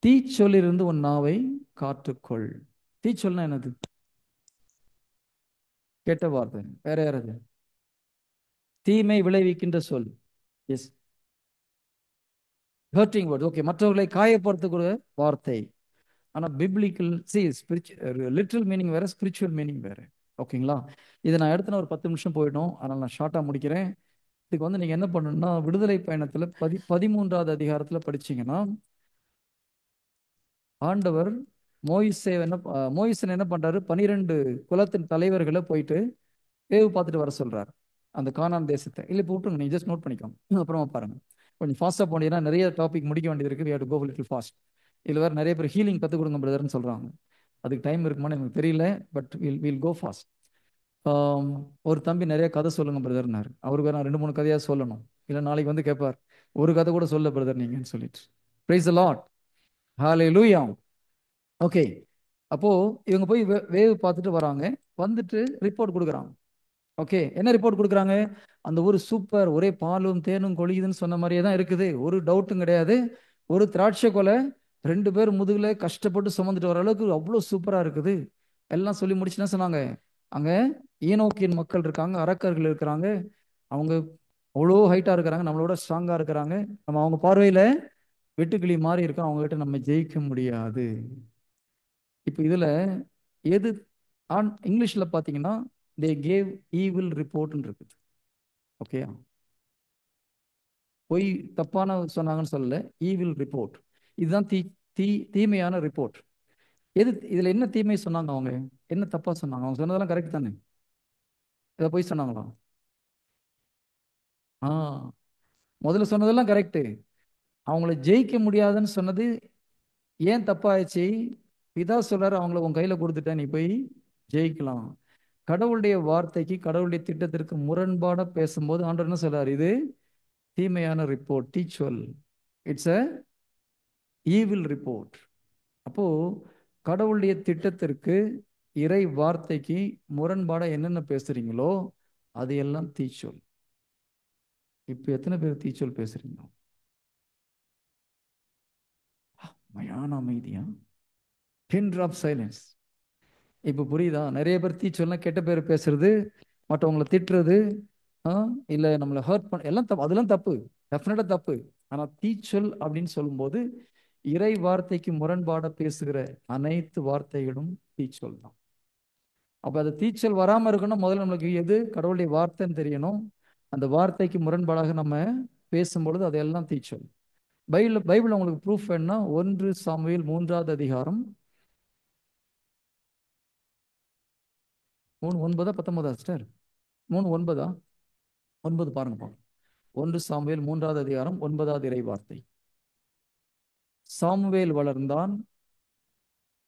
தீச்சொல்லிருந்து உன் நாவை காத்துக்கொள். தீச்சொல்னா என்னது? கெட்ட வார்த்தை. வேற யாராவது? தீமை விளைவிக்கின்ற சொல். S, hurting word. ஓகே, மற்றவர்களை காயப்படுத்தக்கூடிய வார்த்தை. ஆனால் பிப்ளிக்கல் லிட்ரல் மீனிங் வேற, ஸ்பிரிச்சுவல் மீனிங் வேற. ஓகேங்களா? இதை நான் எடுத்துன ஒரு 10 நிமிஷம் போயிடும், அதனால் நான் ஷார்ட்டாக முடிக்கிறேன். இதுக்கு வந்து நீங்கள் என்ன பண்ணணும்னா, விடுதலை பயணத்தில் 13வது அதிகாரத்தில் படிச்சீங்கன்னா, ஆண்டவர் மோயிசன் என்ன பண்றாரு? 12 குலத்தின் தலைவர்களை போயிட்டு வேவு பார்த்துட்டு வர சொல்றாரு, அந்த கானான் தேசத்தை. இல்லை, இப்போ விட்டுருங்க, நீங்கள் ஜஸ்ட் நோட் பண்ணிக்கோங்க, அப்புறமா பாருங்க. கொஞ்சம் ஃபாஸ்ட்டாக போனீங்கன்னா நிறைய டாபிக் முடிக்க வேண்டியது இருக்குது. We have to go little fast. இதில் வேறு நிறைய பேர் ஹீலிங் கற்றுக் கொடுங்க பிரதர்னு சொல்கிறாங்க. அதுக்கு டைம் இருக்குமான்னு எனக்கு தெரியல, பட் வில் கோ ஃபாஸ்ட். ஒரு தம்பி நிறைய கதை சொல்லுங்க பிரதர்னாரு. அவருக்கு நான் 2-3 கதையாக சொல்லணும், இல்லை நாளைக்கு வந்து கேட்பார், ஒரு கதை கூட சொல்ல பிரதர் நீங்கன்னு சொல்லிட்டு. Price the lord. Hallelujah. Okay, அப்போ இவங்க போய் வேவு பார்த்துட்டு வராங்க. வந்துட்டு ரிப்போர்ட் கொடுக்குறாங்க. ஓகே, என்ன ரிப்போர்ட் கொடுக்குறாங்க? அந்த ஊர் சூப்பர், ஒரே பாலும் தேனும் கொழியுதுன்னு சொன்ன மாதிரியே தான் இருக்குது, ஒரு டவுட்டும் கிடையாது. ஒரு திராட்சை கொலை 2 பேர் முதுகுல கஷ்டப்பட்டு சுமந்துட்டு வர அளவுக்கு அவ்வளோ சூப்பராக இருக்குது. எல்லாம் சொல்லி முடிச்சுன்னா சொன்னாங்க, அங்கே ஈனோக்கின் மக்கள் இருக்காங்க, அரக்கர்கள் இருக்கிறாங்க. அவங்க அவ்வளோ ஹைட்டாக இருக்கிறாங்க, நம்மளோட ஸ்ட்ராங்காக இருக்கிறாங்க. நம்ம அவங்க பார்வையில் வெட்டுக்கிளி மாதிரி இருக்கோம், அவங்ககிட்ட நம்ம ஜெயிக்க முடியாது. இப்போ இதில் எது இங்கிலீஷில் பார்த்தீங்கன்னா, தே கேவ் ஈவில் ரிப்போர்ட்னு இருக்குது. ஓகே, பொய் தப்பான சொன்னாங்கன்னு சொல்லல, ஈவில் ரிப்போர்ட். இதுதான் தீமையான ரிப்போர்ட். இதுல என்ன தீமை சொன்னாங்க? அவங்க என்ன தப்பா சொன்னாங்க? அவங்க சொன்னதெல்லாம் கரெக்ட் தானே? இதை பொய் சொன்னாங்களா? ஆ, முதல்ல சொன்னதெல்லாம் கரெக்டு. அவங்கள ஜெயிக்க முடியாதுன்னு சொன்னது ஏன் தப்பாயிடுச்சு? பிதா சொல்றாரு, அவங்கள உன் கையில கொடுத்துட்டேன், நீ போய் ஜெயிக்கலாம். கடவுளுடைய வார்த்தைக்கு, கடவுளுடைய திட்டத்திற்கு முரண்பாட பேசும்போது ஆண்டவர் என்ன சொல்றாரு? இது தீமையான ரிப்போர்ட், டீச்சுவல். It's a evil report. அப்போ கடவுளுடைய திட்டத்திற்கு, இறை வார்த்தைக்கு முரண்பாட என்னென்ன பேசுறீங்களோ அது எல்லாம் தீச்சொல். இப்போ எத்தனை பேர் தீச்சொல் பேசுறீங்க? மயான அமைதியா, பின் ட்ராப் சைலன்ஸ். இப்போ புரியுதா? நிறைய பேர் தீச்சொல்னா கெட்ட பேர் பேசுறது, மற்றவங்களை திட்டுறது, இல்லை நம்மளை ஹர்ட் பண்ண, எல்லாம் தப்பு. அதெல்லாம் தப்பு, டெஃபினட்டா தப்பு. ஆனால் தீச்சொல் அப்படின்னு சொல்லும்போது இறை வார்த்தைக்கு முரண்பாட பேசுகிற அனைத்து வார்த்தைகளும் தீச்சொல் தான். அப்போ அது தீச்சொல் வராமல் இருக்கணும், முதல்ல நம்மளுக்கு எது கடவுளுடைய வார்த்தைன்னு தெரியணும். அந்த வார்த்தைக்கு முரண்பாடாக நம்ம பேசும்பொழுது அதெல்லாம் தீச்சொல். பைபிள் உங்களுக்கு ப்ரூஃப் வேணும்னா 1 சாமுவேல் 3வது அதிகாரம் 3:9 19 சிஸ்டர்? 3:9 9 பாருங்கப்பா. 1 சாமுவேல் 3வது அதிகாரம் 9வது இறை வார்த்தை. சாமுவேல் வளர்ந்தான்,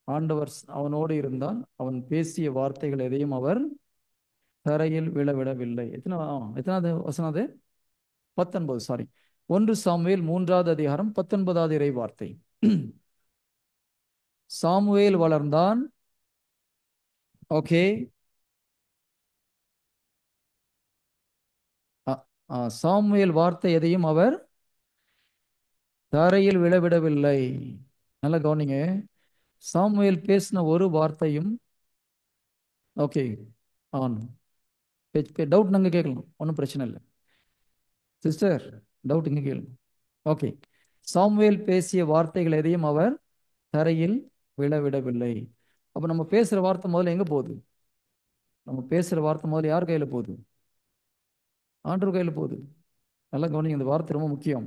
ஆண்டவர் அவனோடு இருந்தான், அவன் பேசிய வார்த்தைகள் எதையும் அவர் தரையில் விழவிடவில்லை. எத்தனாவது வசனம் அது? 19, சாரி. 1 சாமுவேல் 3வது அதிகாரம் 19வது இறை வார்த்தை. சாமுவேல் வளர்ந்தான். ஓகே, சாமுவேல் வார்த்தை எதையும் அவர் தரையில் விழவிடவில்லை. நல்ல கவனிங்க, சாமுவேல் பேசின ஒரு வார்த்தையும், ஓகே, ஆன் டவுட் நாங்கள் கேட்கலாம், ஒன்றும் பிரச்சனை இல்லை சிஸ்டர், டவுட் இங்கே கேளுங்க. ஓகே, சாமுவேல் பேசிய வார்த்தைகள் எதையும் அவர் தரையில் விழவிடவில்லை. அப்போ நம்ம பேசுகிற வார்த்தை முதல்ல எங்கே போகுது? நம்ம பேசுகிற வார்த்தை முதல்ல யார் கையில் போகுது? ஆண்டவர் கையில் போகுது. நல்லா கவனிங்க, இந்த வார்த்தை ரொம்ப முக்கியம்.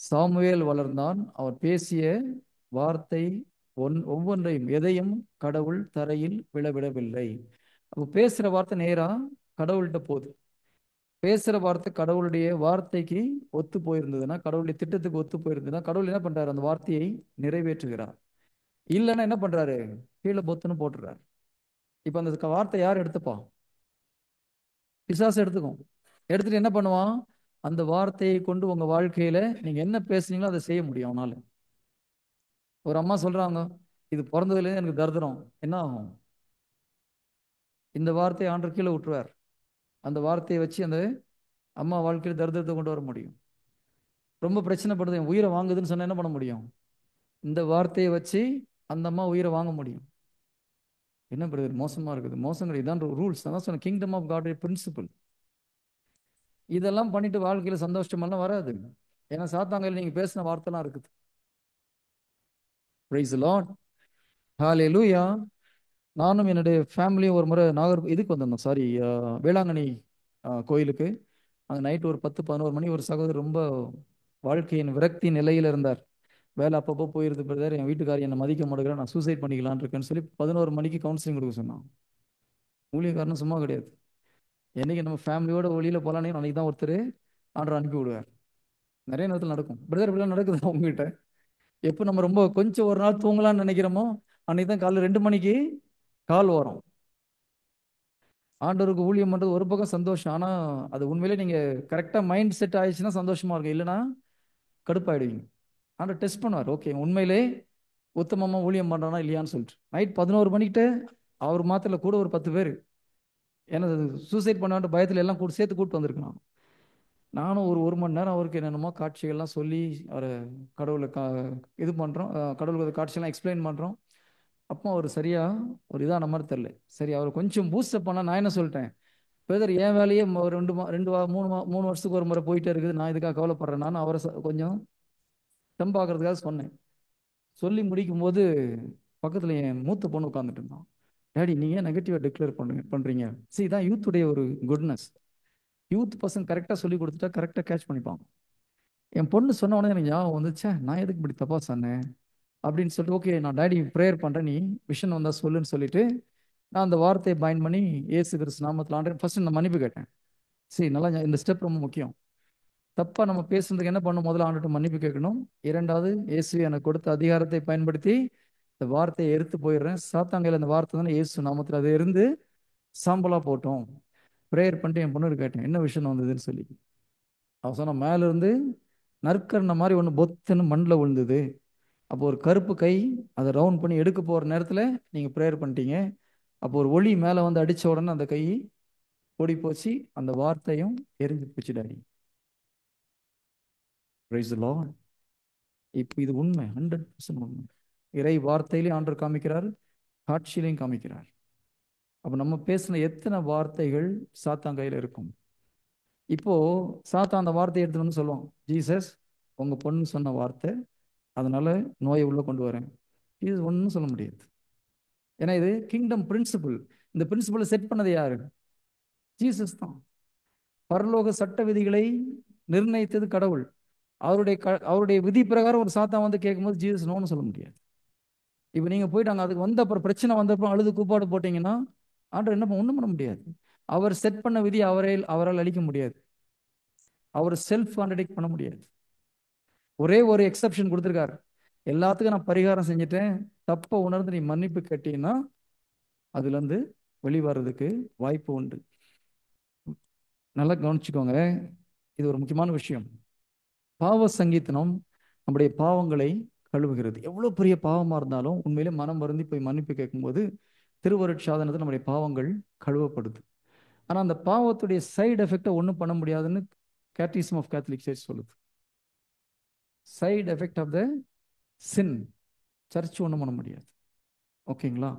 சாமுவேல் வளர்ந்தான், அவர் பேசிய வார்த்தை ஒவ்வொன்றையும், எதையும் கடவுள் தரையில் விழவிடவில்லை. அப்போ பேசுகிற வார்த்தை நேரா கடவுள்கிட்ட போகுது. பேசுகிற வார்த்தை கடவுளுடைய வார்த்தைக்கு ஒத்து போயிருந்ததுன்னா, கடவுளுடைய திட்டத்துக்கு ஒத்து போயிருந்ததுன்னா, கடவுள் என்ன பண்றாரு? அந்த வார்த்தையை நிறைவேற்றுகிறார். இல்லைன்னா என்ன பண்றாரு? கீழே பொத்துன்னு போட்டுறாரு. இப்போ அந்த வார்த்தை யார் எடுத்துப்பா? பிசாசு எடுத்துக்கும். எடுத்துட்டு என்ன பண்ணுவான்? அந்த வார்த்தையை கொண்டு உங்க வாழ்க்கையில நீங்க என்ன பேசுனீங்களோ அதை செய்ய முடியும் அவனால. ஒரு அம்மா சொல்றாங்க, இது பிறந்ததுலேருந்து எனக்கு தரித்திரம், என்ன ஆகும்? இந்த வார்த்தையை ஆண்டவர் கீழே விட்டுருவார். அந்த வார்த்தையை வச்சு அந்த அம்மா வாழ்க்கையில் தரித்திரத்தை கொண்டு வர முடியும். ரொம்ப பிரச்சனைப்படுது, என் உயிரை வாங்குதுன்னு சொன்னா என்ன பண்ண முடியும்? இந்த வார்த்தையை வச்சு அந்த அம்மா உயிரை வாங்க முடியும். என்ன பிரதர் மோசமா இருக்குது? மோசம் கிடையாது, இதான் ரூல்ஸ். அதான் சொன்ன கிங்டம் ஆஃப் காட் பிரின்சிபல். இதெல்லாம் பண்ணிட்டு வாழ்க்கையில சந்தோஷமெல்லாம் வராது. ஏன்னா சாத்தாங்கையில் நீங்க பேசின வார்த்தைலாம் இருக்குது. பிரைஸ் தி லார்ட், ஹalleluya. நானும் என்னுடைய ஃபேமிலியும் ஒரு முறை இதுக்கு வந்திருந்தோம், சாரி, வேளாங்கண்ணி கோயிலுக்கு. அந்த நைட் ஒரு 10-11 மணி ஒரு சகோதரர் ரொம்ப வாழ்க்கையின் விரக்தி நிலையில இருந்தார். வேலை அப்பப்போ போயிருது பிரதர், என் வீட்டுக்காரி என்னை மதிக்க மாட்டேங்கிறேன், நான் சூசைட் பண்ணிக்கலான்னு இருக்கேன்னு சொல்லி 11 மணிக்கு கவுன்சிலிங் கொடுக்க சொன்னான். ஊழியக்காரனும் சும்மா கிடையாது. என்னைக்கு நம்ம ஃபேமிலியோட வெளியில போலானே அன்னைக்கு தான் ஒருத்தர் ஆர்டர் அனுப்பி விடுவார். நிறைய நேரத்தில் நடக்கும் பிரதர், இப்படிலாம் நடக்குது உங்ககிட்ட? எப்போ நம்ம ரொம்ப கொஞ்சம் ஒரு நாள் தூங்கலாம்னு நினைக்கிறோமோ அன்னைக்கு தான் காலைல 2 மணிக்கு கால் வரும். ஆண்டவருக்கு ஊழியம் பண்றது ஒரு பக்கம் சந்தோஷம், ஆனா அது உண்மையிலே நீங்க கரெக்டா மைண்ட் செட் ஆயிடுச்சுன்னா சந்தோஷமா இருக்கும், இல்லைன்னா கடுப்பாயிடுவீங்க. ஆண்டவர் டெஸ்ட் பண்ணுவார், ஓகே உண்மையிலே உத்தமமா ஊழியம் பண்றானா இல்லையான்னு சொல்லிட்டு. நைட் 11 மணிக்கிட்ட அவர் மாத்திர கூட ஒரு 10 பேர் ஏன்னா சூசைட் பண்ணான்ற பயத்துல எல்லாம் கூட சேர்த்து கூப்பிட்டு வந்திருக்கலாம். நானும் ஒரு மணி நேரம் அவருக்கு என்னென்னமோ காட்சிகள்லாம் சொல்லி அவரை கடவுளை இது பண்ணுறோம், கடவுளுக்கு காட்சியெல்லாம் எக்ஸ்பிளைன் பண்ணுறோம். அப்போ அவர் சரியா ஒரு இதான மாதிரி தெரில. சரி அவர் கொஞ்சம் பூஸ்டப் பண்ணால் நான் என்ன சொல்லிட்டேன், பிரதர் என் வேலையே ஒரு 3 வருஷத்துக்கு ஒரு முறை போயிட்டே இருக்குது, நான் இதுக்காக கவலைப்படுறேன். நான் அவரை கொஞ்சம் தெம்பாக்குறதுக்காக சொன்னேன். சொல்லி முடிக்கும் போது பக்கத்தில் என் மூத்த பொண்ணு உட்காந்துட்டு இருந்தான். டேடி நீங்கள் ஏன் நெகட்டிவாக டிக்ளேர் பண்ணுறீங்க? சரி, இதான் யூத்துடைய ஒரு குட்னஸ். யூத் பசங்க கரெக்டாக சொல்லி கொடுத்துட்டா கரெக்டாக கேட்ச் பண்ணிப்பாங்க. என் பொண்ணு சொன்ன உடனே எனக்கு ஞாபகம் வந்துச்சா, நான் எதுக்கு இப்படி தப்பா சொன்னேன் அப்படின்னு சொல்லிட்டு, ஓகே நான் டேடி ப்ரேயர் பண்ணுறேன், நீ விஷன் வந்தால் சொல்லுன்னு சொல்லிட்டு நான் அந்த வார்த்தையை பயன் பண்ணி ஏசு கிறிஸ்து நாமத்தில் ஆண்டு ஃபர்ஸ்ட் நான் மன்னிப்பு கேட்டேன். சரி, நல்லா இந்த ஸ்டெப் ரொம்ப முக்கியம். தப்பா நம்ம பேசுறதுக்கு என்ன பண்ணணும்? முதல்ல ஆண்டுட்டு மன்னிப்பு கேட்கணும். இரண்டாவது, இயேசு எனக்கு கொடுத்த அதிகாரத்தை பயன்படுத்தி இந்த வார்த்தையை எடுத்து போயிடுறேன். சாத்தாங்கையில் அந்த வார்த்தை தானே இயேசு நாமத்தில் அதை இருந்து சாம்பலா போட்டோம். ப்ரேயர் பண்ணிட்டு என் பொண்ணு கேட்டேன், என்ன விஷயம் வந்ததுன்னு சொல்லி. அவன் சொன்ன, மேல இருந்து நற்கரண மாதிரி ஒன்று பொத்துன்னு மண்ணில் விழுந்தது. அப்போ ஒரு கருப்பு கை அதை ரவுண்ட் பண்ணி எடுக்க போகிற நேரத்தில் நீங்கள் ப்ரேயர் பண்ணிட்டீங்க. அப்போ ஒரு ஒளி மேலே வந்து அடித்த உடனே அந்த கை ஓடி போச்சு, அந்த வார்த்தையும் எரிஞ்சு போச்சு டாடி. Price the Lord. இப்போ இது உண்மை, 100% உண்மை. இறை வார்த்தையிலையும் ஆண்டவர் காமிக்கிறார், காட்சியிலையும் காமிக்கிறார். அப்போ நம்ம பேசின எத்தனை வார்த்தைகள் சாத்தான் கையில் இருக்கும். இப்போ சாத்தான் அந்த வார்த்தையை எடுத்துட்டு வந்து சொல்லுவான், ஜீசஸ் உங்க பொண்ணு சொன்ன வார்த்தை, அதனால நோயை உள்ள கொண்டு வரேன். இது ஒன்றும் சொல்ல முடியாது. ஏன்னா இது கிங்டம் பிரின்சிபல். இந்த பிரின்சிபலை செட் பண்ணது யாரு? ஜீசஸ் தான். பரலோக சட்ட விதிகளை நிர்ணயித்தது கடவுள். அவருடைய விதி பிரகாரம் ஒரு சாத்தான் வந்து கேட்கும்போது ஜீசஸ் நோன்னு சொல்ல முடியாது. இப்போ நீங்க போயிட்டு அங்கே அதுக்கு வந்த அப்புறம் பிரச்சனை வந்தப்பறம் அழுது கூப்பாடு போட்டீங்கன்னா ஆண்டவர் என்ன ஒன்றும் பண்ண முடியாது. அவர் செட் பண்ண விதி அவரால் அழிக்க முடியாது. அவர் செல்ஃப் கான்ட்ரடிக்ட் பண்ண முடியாது. ஒரே ஒரு எக்ஸப்ஷன் கொடுத்துருக்காரு, எல்லாத்துக்கும் நான் பரிகாரம் செஞ்சுட்டேன், தப்ப உணர்ந்து நீ மன்னிப்பு கேட்டீங்கன்னா அதுல இருந்து வெளிவரதுக்கு வாய்ப்பு உண்டு. நல்லா கவனிச்சுக்கோங்க, இது ஒரு முக்கியமான விஷயம். பாவ சங்கீதனம் நம்முடைய பாவங்களை கழுவுகிறது. எவ்வளவு பெரிய பாவமா இருந்தாலும் உண்மையிலே மனம் வருந்தி போய் மன்னிப்பு கேட்கும்போது திருவருட்சாதனத்தில் நம்முடைய பாவங்கள் கழுவப்படுது. ஆனா அந்த பாவத்துடைய சைடு எஃபெக்டை ஒன்றும் பண்ண முடியாதுன்னு கேட்டிசம் ஆஃப் கேத்தலிக் சர்ச் சொல்லுது. Side effect of the sin church ஒன்றும் பண்ண முடியாது. ஓகேங்களா?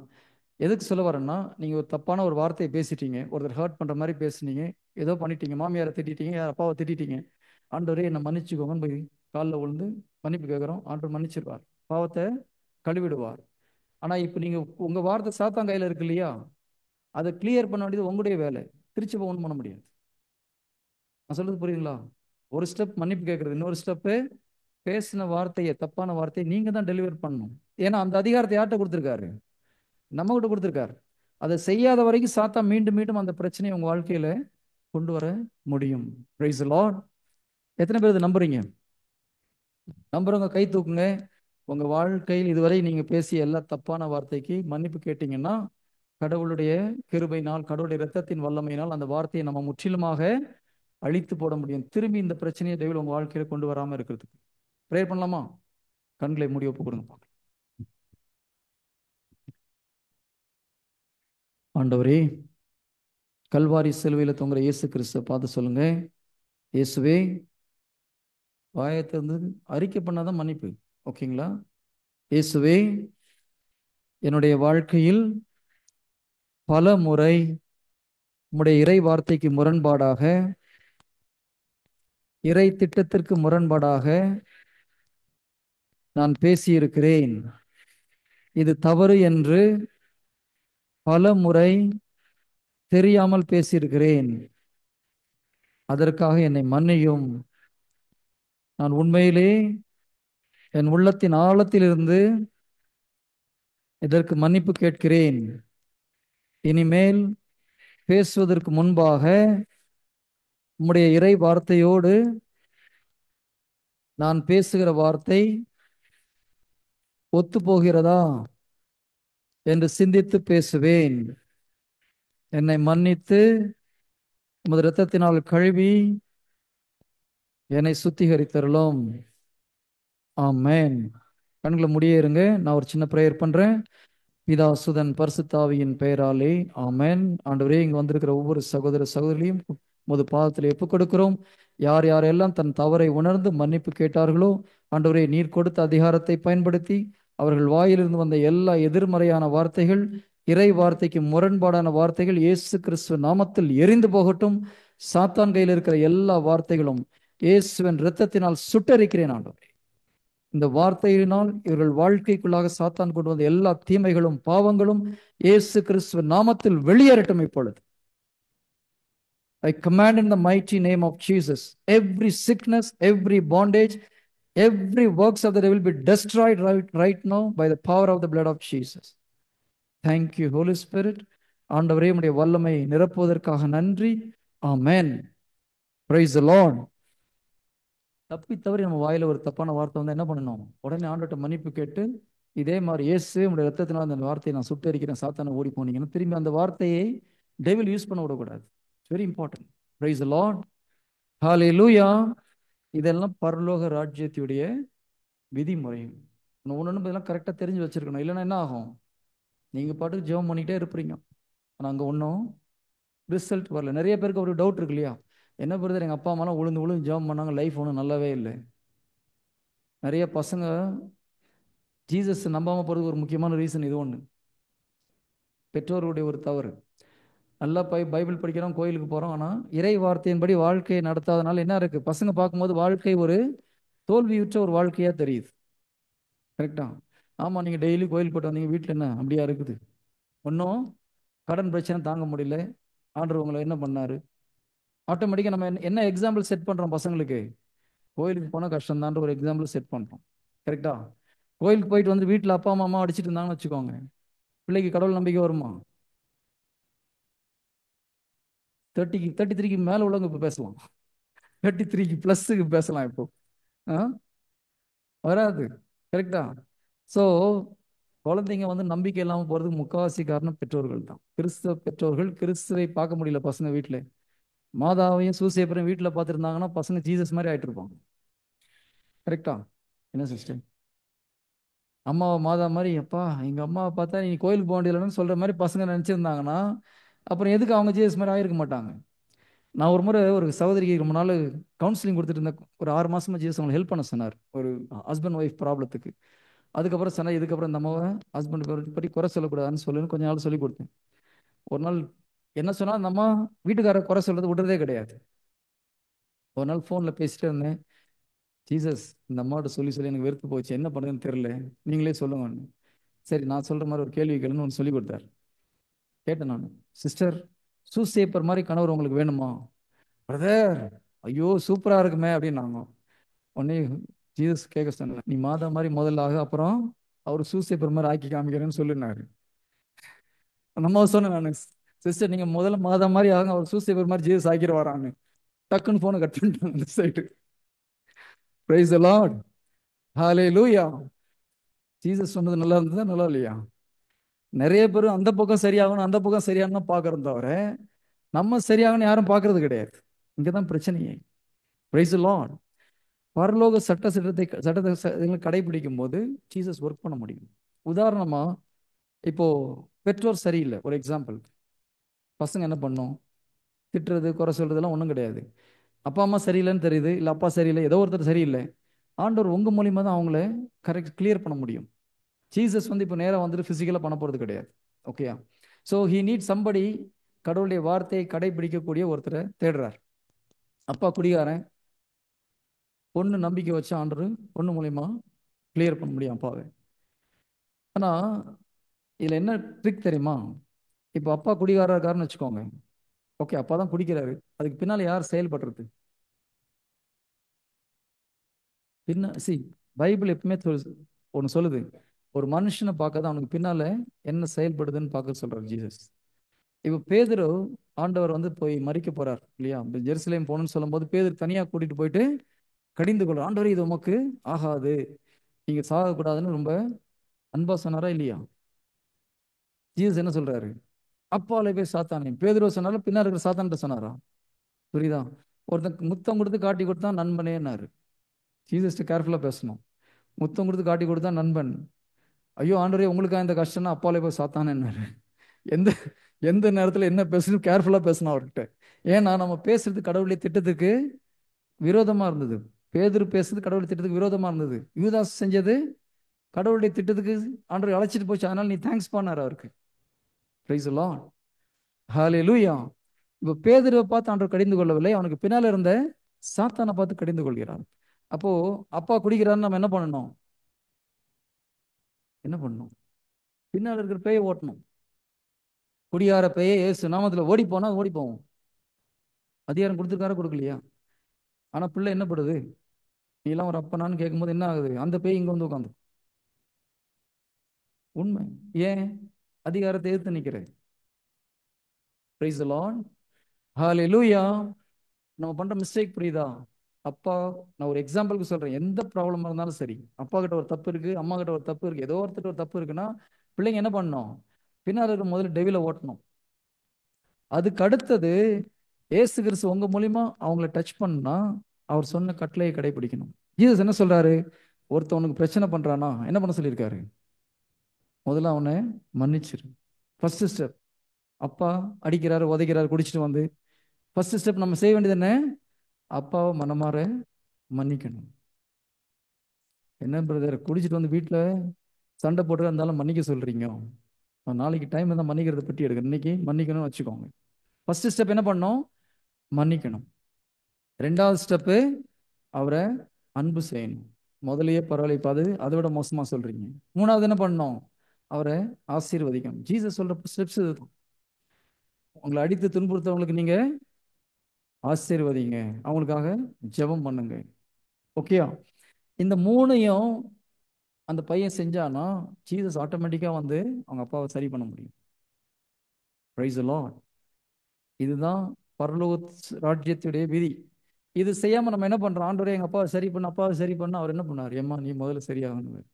எதுக்கு சொல்ல வரேன்னா, நீங்கள் ஒரு தப்பான ஒரு வார்த்தையை பேசிட்டீங்க, ஒருத்தர் ஹர்ட் பண்ணுற மாதிரி பேசுனீங்க, ஏதோ பண்ணிட்டீங்க, மாமியாரை திட்டிட்டீங்க, யார் அப்பாவை திட்டிட்டீங்க, ஆண்டவரே என்னை மன்னிச்சுக்கோங்கன்னு போய் காலில் விழுந்து மன்னிப்பு கேட்குறோம். ஆண்டவர் மன்னிச்சிருவார், பாவத்தை கழுவிடுவார். ஆனால் இப்போ நீங்கள் உங்கள் வார்த்தை சாத்தான் கையில் இருக்கு இல்லையா, அதை கிளியர் பண்ண வேண்டியது உங்களுடைய வேலை. திருச்சி ஒன்றும் பண்ண முடியாது. நான் சொல்றது புரியுதுங்களா? ஒரு ஸ்டெப் மன்னிப்பு கேட்கறது, இன்னொரு ஸ்டெப்பு பேசின வார்த்தையை, தப்பான வார்த்தையை நீங்க தான் டெலிவர் பண்ணணும். ஏன்னா அந்த அதிகாரத்தை யார்கிட்ட கொடுத்துருக்காரு? நம்ம கிட்ட கொடுத்துருக்காரு. அதை செய்யாத வரைக்கும் சாத்தா மீண்டும் மீண்டும் அந்த பிரச்சனையை உங்க வாழ்க்கையில கொண்டு வர முடியும். Praise the Lord. எத்தனை பேர் இதை நம்புறீங்க? நம்புறவங்க கை தூக்குங்க. உங்க வாழ்க்கையில் இதுவரை நீங்க பேசிய எல்லா தப்பான வார்த்தைக்கு மன்னிப்பு கேட்டீங்கன்னா கடவுளுடைய கிருபையினால், கடவுளுடைய இரத்தத்தின் வல்லமையினால் அந்த வார்த்தையை நம்ம முற்றிலுமாக அழித்து போட முடியும். திரும்பி இந்த பிரச்சனையை தெய்வம் உங்க வாழ்க்கையில கொண்டு வராம இருக்கிறதுக்கு ப்ரேயர் பண்ணலாமா? கண்களை மூடி ஒப்பு கொடுங்க. ஆண்டவரே, கல்வாரி சிலுவையில் தொங்குற இயேசு கிறிஸ்துவை பார்த்து சொல்லுங்க, இயேசுவே, வாயத்திலிருந்து அறிக்கை பண்ணாதான் மன்னிப்பு. ஓகேங்களா? இயேசுவே, என்னுடைய வாழ்க்கையில் பல முறை உம்முடைய இறை வார்த்தைக்கு முரண்பாடாக, இறை திட்டத்திற்கு முரண்பாடாக நான் பேசியிருக்கிறேன். இது தவறு என்று பல முறை தெரியாமல் பேசியிருக்கிறேன். அதற்காக என்னை மன்னியும். நான் உண்மையிலே என் உள்ளத்தின் ஆழத்திலிருந்து இதற்கு மன்னிப்பு கேட்கிறேன். இனிமேல் பேசுவதற்கு முன்பாக உம்முடைய இறை வார்த்தையோடு நான் பேசுகிற வார்த்தை ஒத்து போகிறதா என்று சிந்தித்து பேசுவேன். என்னை மன்னித்து உமது இரத்தத்தினால் கழுவி என்னை சுத்திகரித்தருளும். ஆமென். கண்களை முடியே இருங்க. நான் ஒரு சின்ன பிரேயர் பண்றேன். பிதா, சுதன், பரிசுத்தாவியின் பெயராலே ஆமென். ஆண்டவரே, இங்க வந்திருக்கிற ஒவ்வொரு சகோதர சகோதரியும் உமது பாதத்தில் ஒப்புக் கொடுக்கிறோம். யார் யாரெல்லாம் தன் தவறை உணர்ந்து மன்னிப்பு கேட்டார்களோ, ஆண்டவரே, நீர் கொடுத்த அதிகாரத்தை பயன்படுத்தி அவர்கள் வாயிலிருந்து வந்த எல்லா எதிர்மறையான வார்த்தைகள், இறை வார்த்தைக்கு முரண்பாடான வார்த்தைகள் இயேசு கிறிஸ்துவ நாமத்தில் எரிந்து போகட்டும். சாத்தான் கையில் இருக்கிற எல்லா வார்த்தைகளும் இயேசுவின் இரத்தத்தினால் சுட்டரிக்கிறேன். ஆண்டவரே, இந்த வார்த்தையினால் இவர்கள் வாழ்க்கைக்குள்ளாக சாத்தான் கொண்டு வந்த எல்லா தீமைகளும் பாவங்களும் இயேசு கிறிஸ்துவ நாமத்தில் வெளியேறட்டும். இப்பொழுது I command in the mighty name of Jesus, every sickness, every bondage, every works of the devil be destroyed right now by the power of the blood of Jesus. Thank you, Holy Spirit. ஆண்டவரே, உம்முடைய வல்லமை நிரப்புவதற்காக நன்றி. ஆமென். Praise the Lord. தப்பி தவறி நம்ம வாயில ஒரு தப்பான வார்த்தை வந்து என்ன பண்ணணும்? உடனே ஆண்டவர்ட்ட மன்னிப்பு கேட்டு, இதே மாதிரி இயேசு உடைய ரத்தத்தினால் அந்த வார்த்தையை நான் சுட்டரிக்கிறேன், சாத்தானை ஓடி போனீங்கன்னா திரும்பி அந்த வார்த்தையை டெவில் யூஸ் பண்ண விடக்கூடாது. Very important. Praise the lord. Hallelujah. இதெல்லாம் பரலோக ராஜ்யத்துடைய விதிமுறை. ஒன்று இதெல்லாம் கரெக்டாக தெரிஞ்சு வச்சிருக்கணும். இல்லைன்னா என்ன ஆகும்? நீங்க பாட்டுக்கு ஜெபம் பண்ணிட்டே இருப்பீங்க, ஆனால் அங்கே ஒன்றும் ரிசல்ட் வரல. நிறைய பேருக்கு ஒரு டவுட் இருக்கு இல்லையா? என்ன பிரதர், எங்கள் அப்பா அம்மாலாம் உளுந்து உளுந்து ஜெபம் பண்ணாங்க, லைஃப் ஒன்றும் நல்லாவே இல்லை. நிறைய பசங்க ஜீசஸ் நம்பாமல் போகிறதுக்கு ஒரு முக்கியமான ரீசன் இது ஒன்று. பெற்றோருடைய ஒரு தவறு. நல்லா பைபிள் படிக்கிறோம், கோயிலுக்கு போகிறோம், ஆனால் இறை வார்த்தையின்படி வாழ்க்கையை நடத்தாதனால என்ன இருக்குது? பசங்க பார்க்கும்போது வாழ்க்கை ஒரு தோல்வியுற்ற ஒரு வாழ்க்கையாக தெரியுது. கரெக்டா? ஆமாம், நீங்கள் டெய்லி கோயில் போட்டு வந்தீங்க, வீட்டில் என்ன அப்படியா இருக்குது? ஒன்றும் கடன் பிரச்சனை தாங்க முடியல, ஆண்டவர் உங்களை என்ன பண்ணார்? ஆட்டோமேட்டிக்காக நம்ம என்ன எக்ஸாம்பிள் செட் பண்ணுறோம் பசங்களுக்கு? கோயிலுக்கு போனால் கஷ்டம்தான்ற ஒரு எக்ஸாம்பிள் செட் பண்ணுறோம். கரெக்டா? கோயிலுக்கு போயிட்டு வந்து வீட்டில் அப்பா அம்மா அடிச்சிட்டு இருந்தாங்கன்னு வச்சுக்கோங்க, பிள்ளைக்கு கடவுள் நம்பிக்கை வருமா? 33க்கு மேலே உள்ளவங்க இப்போ பேசலாம், 33க்கு ப்ளஸ்ஸுக்கு பேசலாம். இப்போ வராது. கரெக்டா? ஸோ குழந்தைங்க வந்து நம்பிக்கை இல்லாமல் போகிறதுக்கு முக்கால்வாசி காரணம் பெற்றோர்கள் தான். கிறிஸ்தவ பெற்றோர்கள் கிறிஸ்துவை பார்க்க முடியல பசங்க வீட்டில். மாதாவையும் சூசேப்பரையும் வீட்டில் பார்த்துருந்தாங்கன்னா பசங்க ஜீசஸ் மாதிரி ஆகிட்டு இருப்பாங்க. கரெக்டா? என்ன சிஸ்டர்? அம்மாவை மாதா மாதிரி, அப்பா எங்கள் அம்மாவை பார்த்தா நீ கோயிலுக்கு போக வேண்டியதுன்னு சொல்கிற மாதிரி பசங்க நினச்சிருந்தாங்கன்னா அப்புறம் எதுக்கு அவங்க ஜீசஸ் மாதிரி ஆகிருக்க மாட்டாங்க? நான் ஒரு முறை ஒரு சகோதரிக்கு ரொம்ப நாள் கவுன்சிலிங் கொடுத்துட்டு இருந்தேன். ஒரு 6 மாசமா ஜீசஸ் அவங்களை ஹெல்ப் பண்ண சொன்னார், ஒரு ஹஸ்பண்ட் ஒய்ஃப் ப்ராப்ளத்துக்கு. அதுக்கப்புறம் சொன்னால் இதுக்கப்புறம் இந்த அம்மாவை ஹஸ்பண்ட் பற்றி குறை சொல்லக்கூடாதுன்னு சொல்லுன்னு கொஞ்ச நாள் சொல்லி கொடுத்தேன். ஒரு நாள் என்ன சொன்னால், அந்த அம்மா வீட்டுக்காரர் குறை சொல்றது விடுறதே கிடையாது. ஒரு நாள் ஃபோனில் பேசிட்டே இருந்தேன், ஜீசஸ் இந்த அம்மாவோட சொல்லி சொல்லி எனக்கு வெறுத்து போச்சு, என்ன பண்ணுறதுன்னு தெரியல, நீங்களே சொல்லுங்க. சரி, நான் சொல்கிற மாதிரி ஒரு கேள்வி கேளுன்னு ஒன்று சொல்லி கொடுத்தார். கேட்டேன் நான், சிஸ்டர் சூசேப்பர் மாதிரி கணவர் உங்களுக்கு வேணுமா? பிரதர், ஐயோ சூப்பராக இருக்குமே அப்படின்னாங்க. உடனே ஜீசஸ் கேட்க சொன்னேன், நீ மாதா மாதிரி முதல்ல ஆக, அப்புறம் அவர் சூசேப்பர் மாதிரி ஆக்கி காமிக்கிறேன்னு சொல்லினாரு. அந்த அம்மா சொன்னேன் நான், சிஸ்டர் நீங்கள் முதல்ல மாதா மாதிரி ஆகும், அவர் சூசேப்பர் மாதிரி ஜீசஸ் ஆக்கிட்டு வராங்க. டக்குன்னு ஃபோனை கட் பண்ணிட்டாங்க அந்த side. Price the lord. Hallelujah. Jesus சொன்னது நல்லா இருந்ததா நல்லா இல்லையா? நிறைய பேர் அந்த பக்கம் சரியாகணும் அந்த பக்கம் சரியாகணும் பார்க்கறோம் தவிர நம்ம சரியாகணும் யாரும் பார்க்கறது கிடையாது. இங்கே தான் பிரச்சனையே. Price the Lord. பரலோக சட்டத்தை கடைபிடிக்கும் போது ஜீசஸ் ஒர்க் பண்ண முடியும். உதாரணமா, இப்போ பெற்றோர் சரியில்லை, ஒரு எக்ஸாம்பிள். பசங்க என்ன பண்ணும்? திட்டுறது, குறை சொல்றதெல்லாம் ஒன்றும் கிடையாது. அப்பா அம்மா சரியில்லைன்னு தெரியுது, இல்லை அப்பா சரியில்லை, ஏதோ ஒருத்தர் சரியில்லை. ஆண்டவர் உங்க மூலியமா தான் அவங்கள கிளியர் பண்ண முடியும். ஜீசஸ் வந்து இப்போ நேராக வந்துட்டு ஃபிசிக்கலாக பண்ண போகிறது கிடையாது. ஓகேயா? So he need somebody. கடவுளுடைய வார்த்தையை கடைபிடிக்கக்கூடிய ஒருத்தரை தேடுறார். அப்பா குடிகாரன், பொண்ணு நம்பிக்கை வச்ச ஆண்டவர் பொண்ணு மூலியமா கிளியர் பண்ண முடியும் அப்பாவை. ஆனா இதுல என்ன ட்ரிக் தெரியுமா? இப்போ அப்பா குடிகாரா இருக்காருன்னு வச்சுக்கோங்க. ஓகே, அப்பா தான் குடிக்கிறாரு, அதுக்கு பின்னால யார் செயல்படுறது? சி, பைபிள் எப்பவுமே ஒன்று சொல்லுது, ஒரு மனுஷனை பார்க்க தான் அவனுக்கு பின்னால என்ன செயல்படுதுன்னு பார்க்க சொல்றாரு ஜீசஸ். இப்போ பேதுரு, ஆண்டவர் வந்து போய் மறிக்க போறார் இல்லையா? இப்ப ஜெருசலேம் போகணும்னு சொல்லும்போது பேதுரு தனியா கூட்டிட்டு போயிட்டு கடிந்து கொள்ற, ஆண்டவர் இது உமக்கு ஆகாது, நீங்க சாகக்கூடாதுன்னு ரொம்ப அன்பா சொன்னாரா இல்லையா? ஜீசஸ் என்ன சொல்றாரு? அப்பாலே போய் சாத்தானே, பேதுரு சொன்னாலும் பின்னாடி இருக்கிற சாத்தான்ட்ட சொன்னாரா? புரியுதா? ஒருத்தன் முத்தம் கொடுத்து காட்டி கொடுத்தா நண்பனேன்னாரு. ஜீசஸ்ட்டு கேர்ஃபுல்லா பேசணும். முத்தம் கொடுத்து காட்டி கொடுத்தா நண்பன். ஐயோ ஆண்டவரே உங்களுக்கா இந்த கஷ்டம்னா அப்பாலே போய் சாத்தானேன்னாரு. எந்த எந்த நேரத்தில் என்ன பேசணும் கேர்ஃபுல்லா பேசணும் அவர்கிட்ட. ஏன்னா நம்ம பேசுறது கடவுளுடைய திட்டத்துக்கு விரோதமா இருந்தது. பேதுரு பேசுறது கடவுளுடைய திட்டத்துக்கு விரோதமா இருந்தது. யூதாஸ் செஞ்சது கடவுளுடைய திட்டத்துக்கு ஆண்டவர் அழைச்சிட்டு போச்சு. அதனால நீ தேங்க்ஸ் பண்ணார் அவருக்கு. Praise the lord. ஹல்லேலூயா. இப்போ பேதுருவை பார்த்து ஆண்டவர் கடிந்து கொள்ளவில்லை, அவனுக்கு பின்னால இருந்த சாத்தானை பார்த்து கடிந்து கொள்கிறார். அப்போ அப்பா குடிக்கிறான்னு நம்ம என்ன பண்ணணும்? என்ன பண்ணணும்? பின்னால இருக்கிற பேயை ஓட்டணும். குடியார பேயை இயேசு நாமத்துல ஓடி போனா ஓடி போவோம். அதிகாரம் கொடுத்துருக்காரு கொடுக்கலையா? ஆனா பிள்ளை என்ன படுது? நீ எல்லாம் ஒரு அப்பனான்னு கேட்கும்போது என்ன ஆகுது? அந்த பேய் இங்க வந்து உட்காந்து. உண்மை. ஏன்? அதிகாரத்தை எதிர்த்து நிக்கிறேன். Praise the lord. ஹல்லேலூயா. நம்ம பண்ற மிஸ்டேக் புரியுதா? அப்பா, நான் ஒரு எக்ஸாம்பிளுக்கு சொல்றேன், எந்த ப்ராப்ளமா இருந்தாலும் சரி, அப்பா கிட்ட ஒரு தப்பு இருக்கு, அம்மா கிட்ட ஒரு தப்பு இருக்கு, ஏதோ ஒருத்தர் ஒரு தப்பு இருக்குன்னா பிள்ளைங்க என்ன பண்ணணும்? பின்னால் இருக்க முதல்ல டெவில ஓட்டணும். அதுக்கு அடுத்தது ஏசு கிறிஸ்து உங்க மூலியமா அவங்கள டச் பண்ணா அவர் சொன்ன கட்டளையை கடைபிடிக்கணும். ஜீசஸ் என்ன சொல்றாரு? ஒருத்தவனுக்கு பிரச்சனை பண்றானா என்ன பண்ண சொல்லியிருக்காரு? முதல்ல அவனை மன்னிச்சிரு. First step. அப்பா அடிக்கிறாரு, உதைக்கிறாரு, குடிச்சிட்டு வந்து ஃபர்ஸ்ட் ஸ்டெப் நம்ம செய்ய வேண்டியது என்ன? அப்பாவை மனமாற மன்னிக்கணும். என்ன பிரதர், குடிச்சிட்டு வந்து வீட்டில் சண்டை போட்டு இருந்தாலும் மன்னிக்க சொல்றீங்க? நாளைக்கு டைம் இருந்தால் மன்னிக்கிறத பற்றி எடுக்க, இன்னைக்கு மன்னிக்கணும்னு வச்சுக்கோங்க. ஃபர்ஸ்ட் ஸ்டெப் என்ன பண்ணணும்? மன்னிக்கணும். ரெண்டாவது ஸ்டெப்பு அவரை அன்பு செய்யணும். முதலையே பரவாயில்ல, இப்போ அதை விட மோசமா சொல்றீங்க. மூணாவது என்ன பண்ணணும்? அவரை ஆசீர்வதிக்கணும். ஜீசஸ் சொல்ற ஸ்டெப்ஸ் இதுதான். உங்களை அடித்து துன்புறுத்தவங்களுக்கு நீங்க ஆசீர்வதிங்க, அவங்களுக்காக ஜெபம் பண்ணுங்க. ஓகேயா? இந்த மூணையும் அந்த பையன் செஞ்சானா ஜீசஸ் ஆட்டோமேட்டிக்கா வந்து அவங்க அப்பாவை சரி பண்ண முடியும். Praise the Lord. இதுதான் பரலோக ராஜ்யத்துடைய விதி. இது செய்யாம நம்ம என்ன பண்றோம்? ஆண்டவரே எங்க அப்பாவை சரி பண்ண, அப்பாவை சரி பண்ண. அவர் என்ன பண்ணார்? ஏம்மா நீ முதல்ல சரியாகணும்.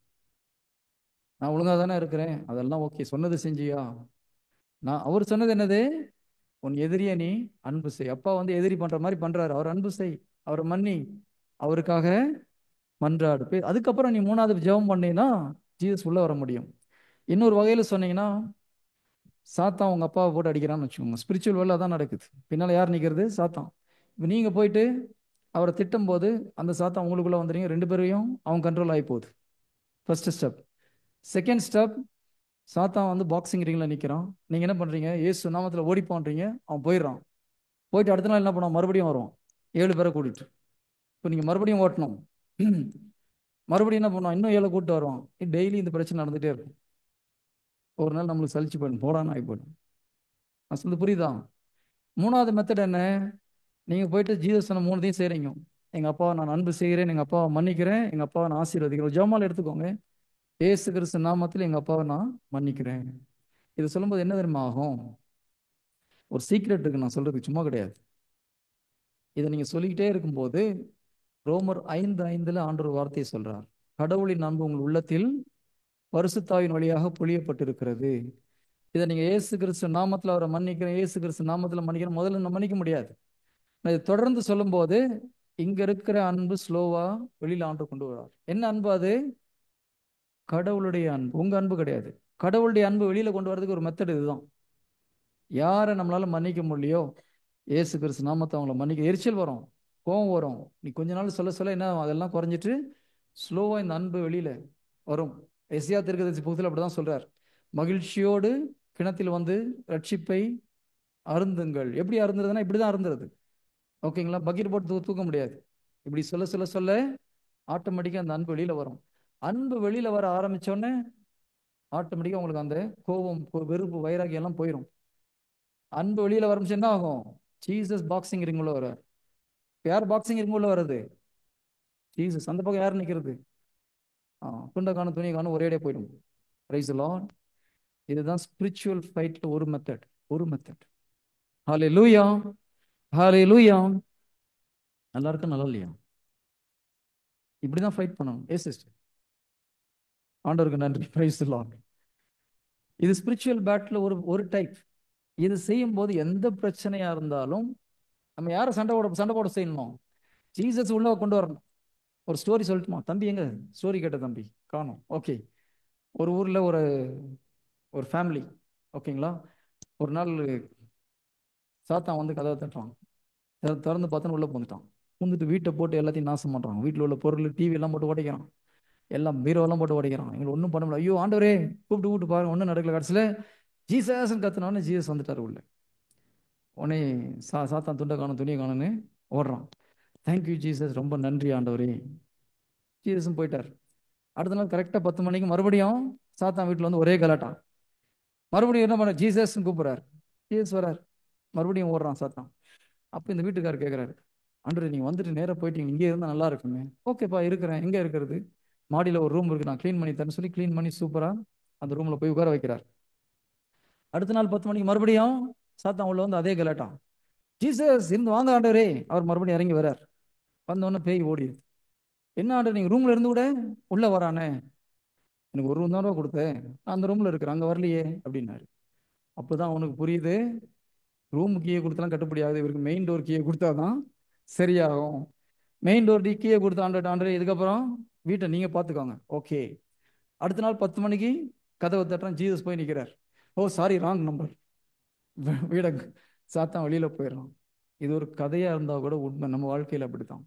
நான் ஒழுங்கா தானே இருக்கிறேன், அதெல்லாம் ஓகே, சொன்னது செஞ்சியா? அவர் சொன்னது என்னது? உன் எதிரிய நீ அன்பு செய். அப்பா வந்து எதிரி பண்ற மாதிரி பண்றாரு, அவர் அன்பு செய், அவரை மன்னி, அவருக்காக மன்றாடு. அதுக்கப்புறம் நீ மூணாவது ஜெபம் பண்ணீங்கன்னா ஜீசஸ் உள்ள வர முடியும். இன்னொரு வகையில சொன்னீங்கன்னா, சாத்தான் உங்க அப்பாவை போட்டு அடிக்கிறான்னு வச்சுக்கோங்க. ஸ்பிரிச்சுவல் வேலை தான் நடக்குது. பின்னால யார் நிற்கிறது? சாத்தான். இப்போ நீங்க போயிட்டு அவரை திட்டும் போது அந்த சாத்தான் உங்களுக்குள்ள வந்துடுங்க, ரெண்டு பேரையும் அவன் கண்ட்ரோல் ஆகி போகுது. First step. செகண்ட் ஸ்டெப், சாத்தான் வந்து பாக்ஸிங் ரிங்ல நிற்கிறான், நீங்க என்ன பண்றீங்க? இயேசு நாமத்தில் ஓடி போன்றீங்க, அவன் போயிடுறான். போயிட்டு அடுத்த நாள் என்ன பண்ணுவான்? மறுபடியும் வருவான் 7 பேரை கூட்டிட்டு. இப்போ நீங்க மறுபடியும் ஓட்டணும். மறுபடியும் என்ன பண்ணுவான்? இன்னும் 7 கூப்பிட்டு வருவான். டெய்லி இந்த பிரச்சனை நடந்துட்டே இருக்கும். ஒரு நாள் நம்மளுக்கு சலிச்சு போயிடும், போடான்னு ஆகி போயிடும். நான் சொல்றது புரியுதா? மூணாவது மெத்தட் என்ன? நீங்க போயிட்டு ஜீசஸ் சொன்ன மூணுத்தையும் செய்றீங்க. எங்க அப்பாவை நான் அன்பு செய்கிறேன், எங்க அப்பாவை மன்னிக்கிறேன், எங்க அப்பாவை நான் ஆசீர்வதிக்கிறேன். ஜெபமாலை எடுத்துக்கோங்க. ஏசு கிறிஸ்து நாமத்தில் எங்க அப்பாவை நான் மன்னிக்கிறேன். இது சொல்லும்போது என்ன தெரியுமா ஆகும்? ஒரு சீக்ரெட் இருக்கு, நான் சொல்றதுக்கு சும்மா கிடையாது. இதை நீங்க சொல்லிக்கிட்டே இருக்கும்போது ரோமர் 5:5 ஆண்டவர் வார்த்தையை சொல்றார். கடவுளின் அன்பு உங்கள் உள்ளத்தில் பரிசுத்தாவின் வழியாக பொழியப்பட்டிருக்கிறது. இதை நீங்க ஏசு கிறிஸ்து நாமத்தில் அவரை மன்னிக்கிறேன், ஏசு கிறிஸ்து நாமத்தில் மன்னிக்கிறேன் முதல்ல நம்ம மன்னிக்க முடியாது. நான் இதை தொடர்ந்து சொல்லும்போது இங்க இருக்கிற அன்பு ஸ்லோவா வெளியில ஆண்டு கொண்டு வரார். என்ன அன்பு அது? கடவுளுடைய அன்பு, உங்க அன்பு கிடையாது. கடவுளுடைய அன்பு வெளியில கொண்டு வரதுக்கு ஒரு மெத்தட் இதுதான். யாரை நம்மளால மன்னிக்க முடியலையோ இயேசு கிறிஸ்து நாமத்தை அவங்கள மன்னிக்க. எரிச்சல் வரும், கோவம் வரும். நீ கொஞ்ச நாள் சொல்ல சொல்ல என்ன ஆகும்? அதெல்லாம் குறைஞ்சிட்டு ஸ்லோவா இந்த அன்பு வெளியில வரும். எஸ்யா தீர்க்கதரிசி புத்தகத்தில் அப்படிதான் சொல்றார். மகிழ்ச்சியோடு கிணத்தில் வந்து ரட்சிப்பை அருந்துங்கள். எப்படி அருந்துறதுன்னா இப்படிதான் அருந்துறது. ஓகேங்களா? பக்கெட் போட்டு தூக்க முடியாது. இப்படி சொல்ல சொல்ல சொல்ல ஆட்டோமேட்டிக்கா அந்த அன்பு வெளியில வரும். அன்பு வெளியில வர ஆரம்பிச்சோடனே ஆட்டோமேட்டிக்கா உங்களுக்கு அந்த கோபம், வெறுப்பு, வைராகியம் எல்லாம் போயிடும். அன்பு வெளியில ஆரம்பிச்சு என்ன ஆகும்? ஜீசஸ் பாக்ஸிங் ரிங் உள்ள வர. யார் பாக்ஸிங் ரிங் உள்ள வர்றது? ஜீசஸ். அந்த பக்கம் யார் நிக்கிறது? துண்டை காணும் துணியை காணும் ஒரேடியா போயிடும். Price the Lord. இதுதான் ஸ்பிரிச்சுவல் ஃபைட்ல ஒரு மெத்தட். ஒரு மெத்தட். ஹalleluya, ஹalleluya. நல்லா இருக்கு, நல்லா இல்லையா? இப்படிதான் ஃபைட் பண்ணணும். ஏ சிஸ்டர், ஆண்டவருக்கு நன்றி. Price the Lord. இது ஸ்பிரிச்சுவல் பேட்டில் ஒரு ஒரு டைப். இது செய்யும் போது எந்த பிரச்சனையா இருந்தாலும் நம்ம யாரை சண்டை போட செய்யணும்? ஜீசஸ் உள்ள கொண்டு வரணும். ஒரு ஸ்டோரி சொல்லட்டுமா? தம்பி எங்க? ஸ்டோரி கேட்ட தம்பி காணோம். ஓகே. ஒரு ஊர்ல ஒரு ஒரு ஃபேமிலி. ஓகேங்களா? ஒரு நாள் சாத்தான் வந்து கதவை தட்டுறான். திறந்து பார்த்தோன்னு உள்ள புந்துட்டான். புந்துட்டு வீட்டை போட்டு எல்லாத்தையும் நாசம் பண்றான். வீட்டில் உள்ள பொருள், டிவி எல்லாம் போட்டு உடைக்கிறான். எல்லாம் பீரோவெல்லாம் போட்டு உடைக்கிறான். எங்களுக்கு ஒன்றும் பண்ண முடியல. ஐயோ ஆண்டவரே, கூப்பிட்டு கூப்பிட்டு பாருங்க, ஒன்றும் நடக்கல. கடைசியில் ஜீசஸ் கத்துனோடனே ஜீசஸ் வந்துட்டாரு உள்ள. உடனே சாத்தான் துண்டை காணும் துணியை காணும்னு ஓடுறான். தேங்க்யூ ஜீசஸ், ரொம்ப நன்றி ஆண்டவரே. ஜீசஸும் போயிட்டார். அடுத்த நாள் கரெக்டாக 10 மணிக்கு மறுபடியும் சாத்தான் வீட்டில் வந்து ஒரே கலாட்டா. மறுபடியும் என்ன பண்ண? ஜீசஸ் கூப்பிடுறாரு. ஜீசஸ் வரார். மறுபடியும் ஓடுறான் சாத்தான். அப்போ இந்த வீட்டுக்காரர் கேட்குறாரு, ஆண்டவரே நீங்கள் வந்துட்டு நேராக போயிட்டீங்க, இங்கே இருந்தால் நல்லா இருக்குமே. ஓகேப்பா இருக்கிறேன். எங்கே இருக்கிறது? மாடியில் ஒரு ரூம் இருக்கு, நான் க்ளீன் பண்ணி தரேன்னு சொல்லி க்ளீன் பண்ணி சூப்பராக அந்த ரூமில் போய் உட்கார வைக்கிறார். அடுத்த நாள் 10 மணிக்கு மறுபடியும் சாத்தான் உள்ள வந்து அதே கலாட்டா. ஜீசஸ் இருந்து வாங்க ஆண்டவரே. அவர் மறுபடியும் இறங்கி வரார். வந்தோடனே பேய் ஓடிடுது. என்ன ஆண்டவர், நீங்கள் ரூம்ல இருந்து கூட உள்ள வரானே? எனக்கு ஒரு ரூம் தான் ரூபா கொடுத்தேன், நான் அந்த ரூம்ல இருக்கிறேன், அங்கே வரலையே அப்படின்னாரு. அப்போதான் அவனுக்கு புரியுது, ரூம் கீயை கொடுத்தலாம் கட்டுப்படி ஆகுது, இவருக்கு மெயின் டோர் கீயை கொடுத்தாதான் சரியாகும். மெயின் டோர் கீயை கொடுத்த ஆண்டவர் இதுக்கப்புறம் வீட்டை நீங்க பார்த்துக்கோங்க. ஓகே. அடுத்த நாள் 10 மணிக்கு கதவை தட்டுறான். ஜீசஸ் போய் நிற்கிறார். ஓ சாரி, ராங் நம்பர். வீட சாத்தான் வெளியில போயிடலாம். இது ஒரு கதையா இருந்தா கூட உண்மை. நம்ம வாழ்க்கையில அப்படித்தான்.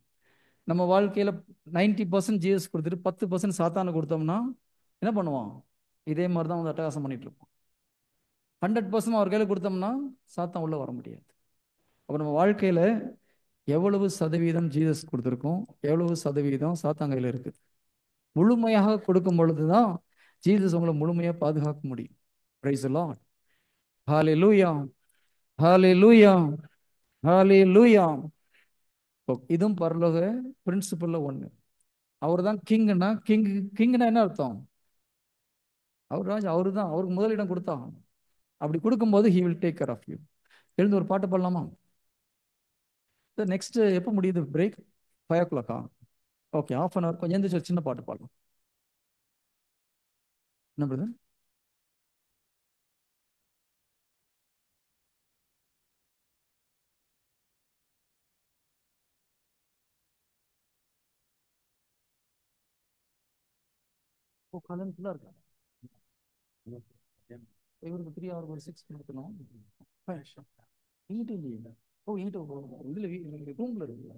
நம்ம வாழ்க்கையில 90% ஜீசஸ் கொடுத்துட்டு 10% சாத்தானு கொடுத்தோம்னா என்ன பண்ணுவான்? இதே மாதிரி தான் வந்து அட்டகாசம் பண்ணிட்டு இருப்பான். 100% அவர் கையில கொடுத்தோம்னா சாத்தான் உள்ள வர முடியாது. அப்ப நம்ம வாழ்க்கையில எவ்வளவு சதவீதம் ஜீசஸ் கொடுத்துருக்கோம், எவ்வளவு சதவீதம் சாத்தான் கையில இருக்கு? முழுமையாக கொடுக்கும் பொழுதுதான் ஜீசஸ் உங்களை முழுமையா பாதுகாக்க முடியும். Praise the lord. Hallelujah, hallelujah, hallelujah. இதுவும் பரலோக பிரின்சிபல்ல ஒண்ணு. அவர் தான் கிங்னா, கிங்னா என்ன அர்த்தம்? அவர் ராஜா, அவரு தான். அவருக்கு முதலிடம் கொடுத்தா. அப்படி கொடுக்கும்போது he will take care of you. எழுந்து ஒரு பாட்டு பாடலாமா? நெக்ஸ்ட் எப்போ முடியுது break? 5 o'clock. Okay, half an hour கொஞ்சம் எந்திரிச்சு ஒரு சின்ன பாட்டு பாடலாம். என்ன பிரதர்? ஓ காலையில் ஃபுல்லாக இருக்கா? இவருக்கு 3 hour ஒரு 6 கொடுக்கணும். 8 இல்லையா? ஓ 8 இதில் ரூம்ல இருக்கு.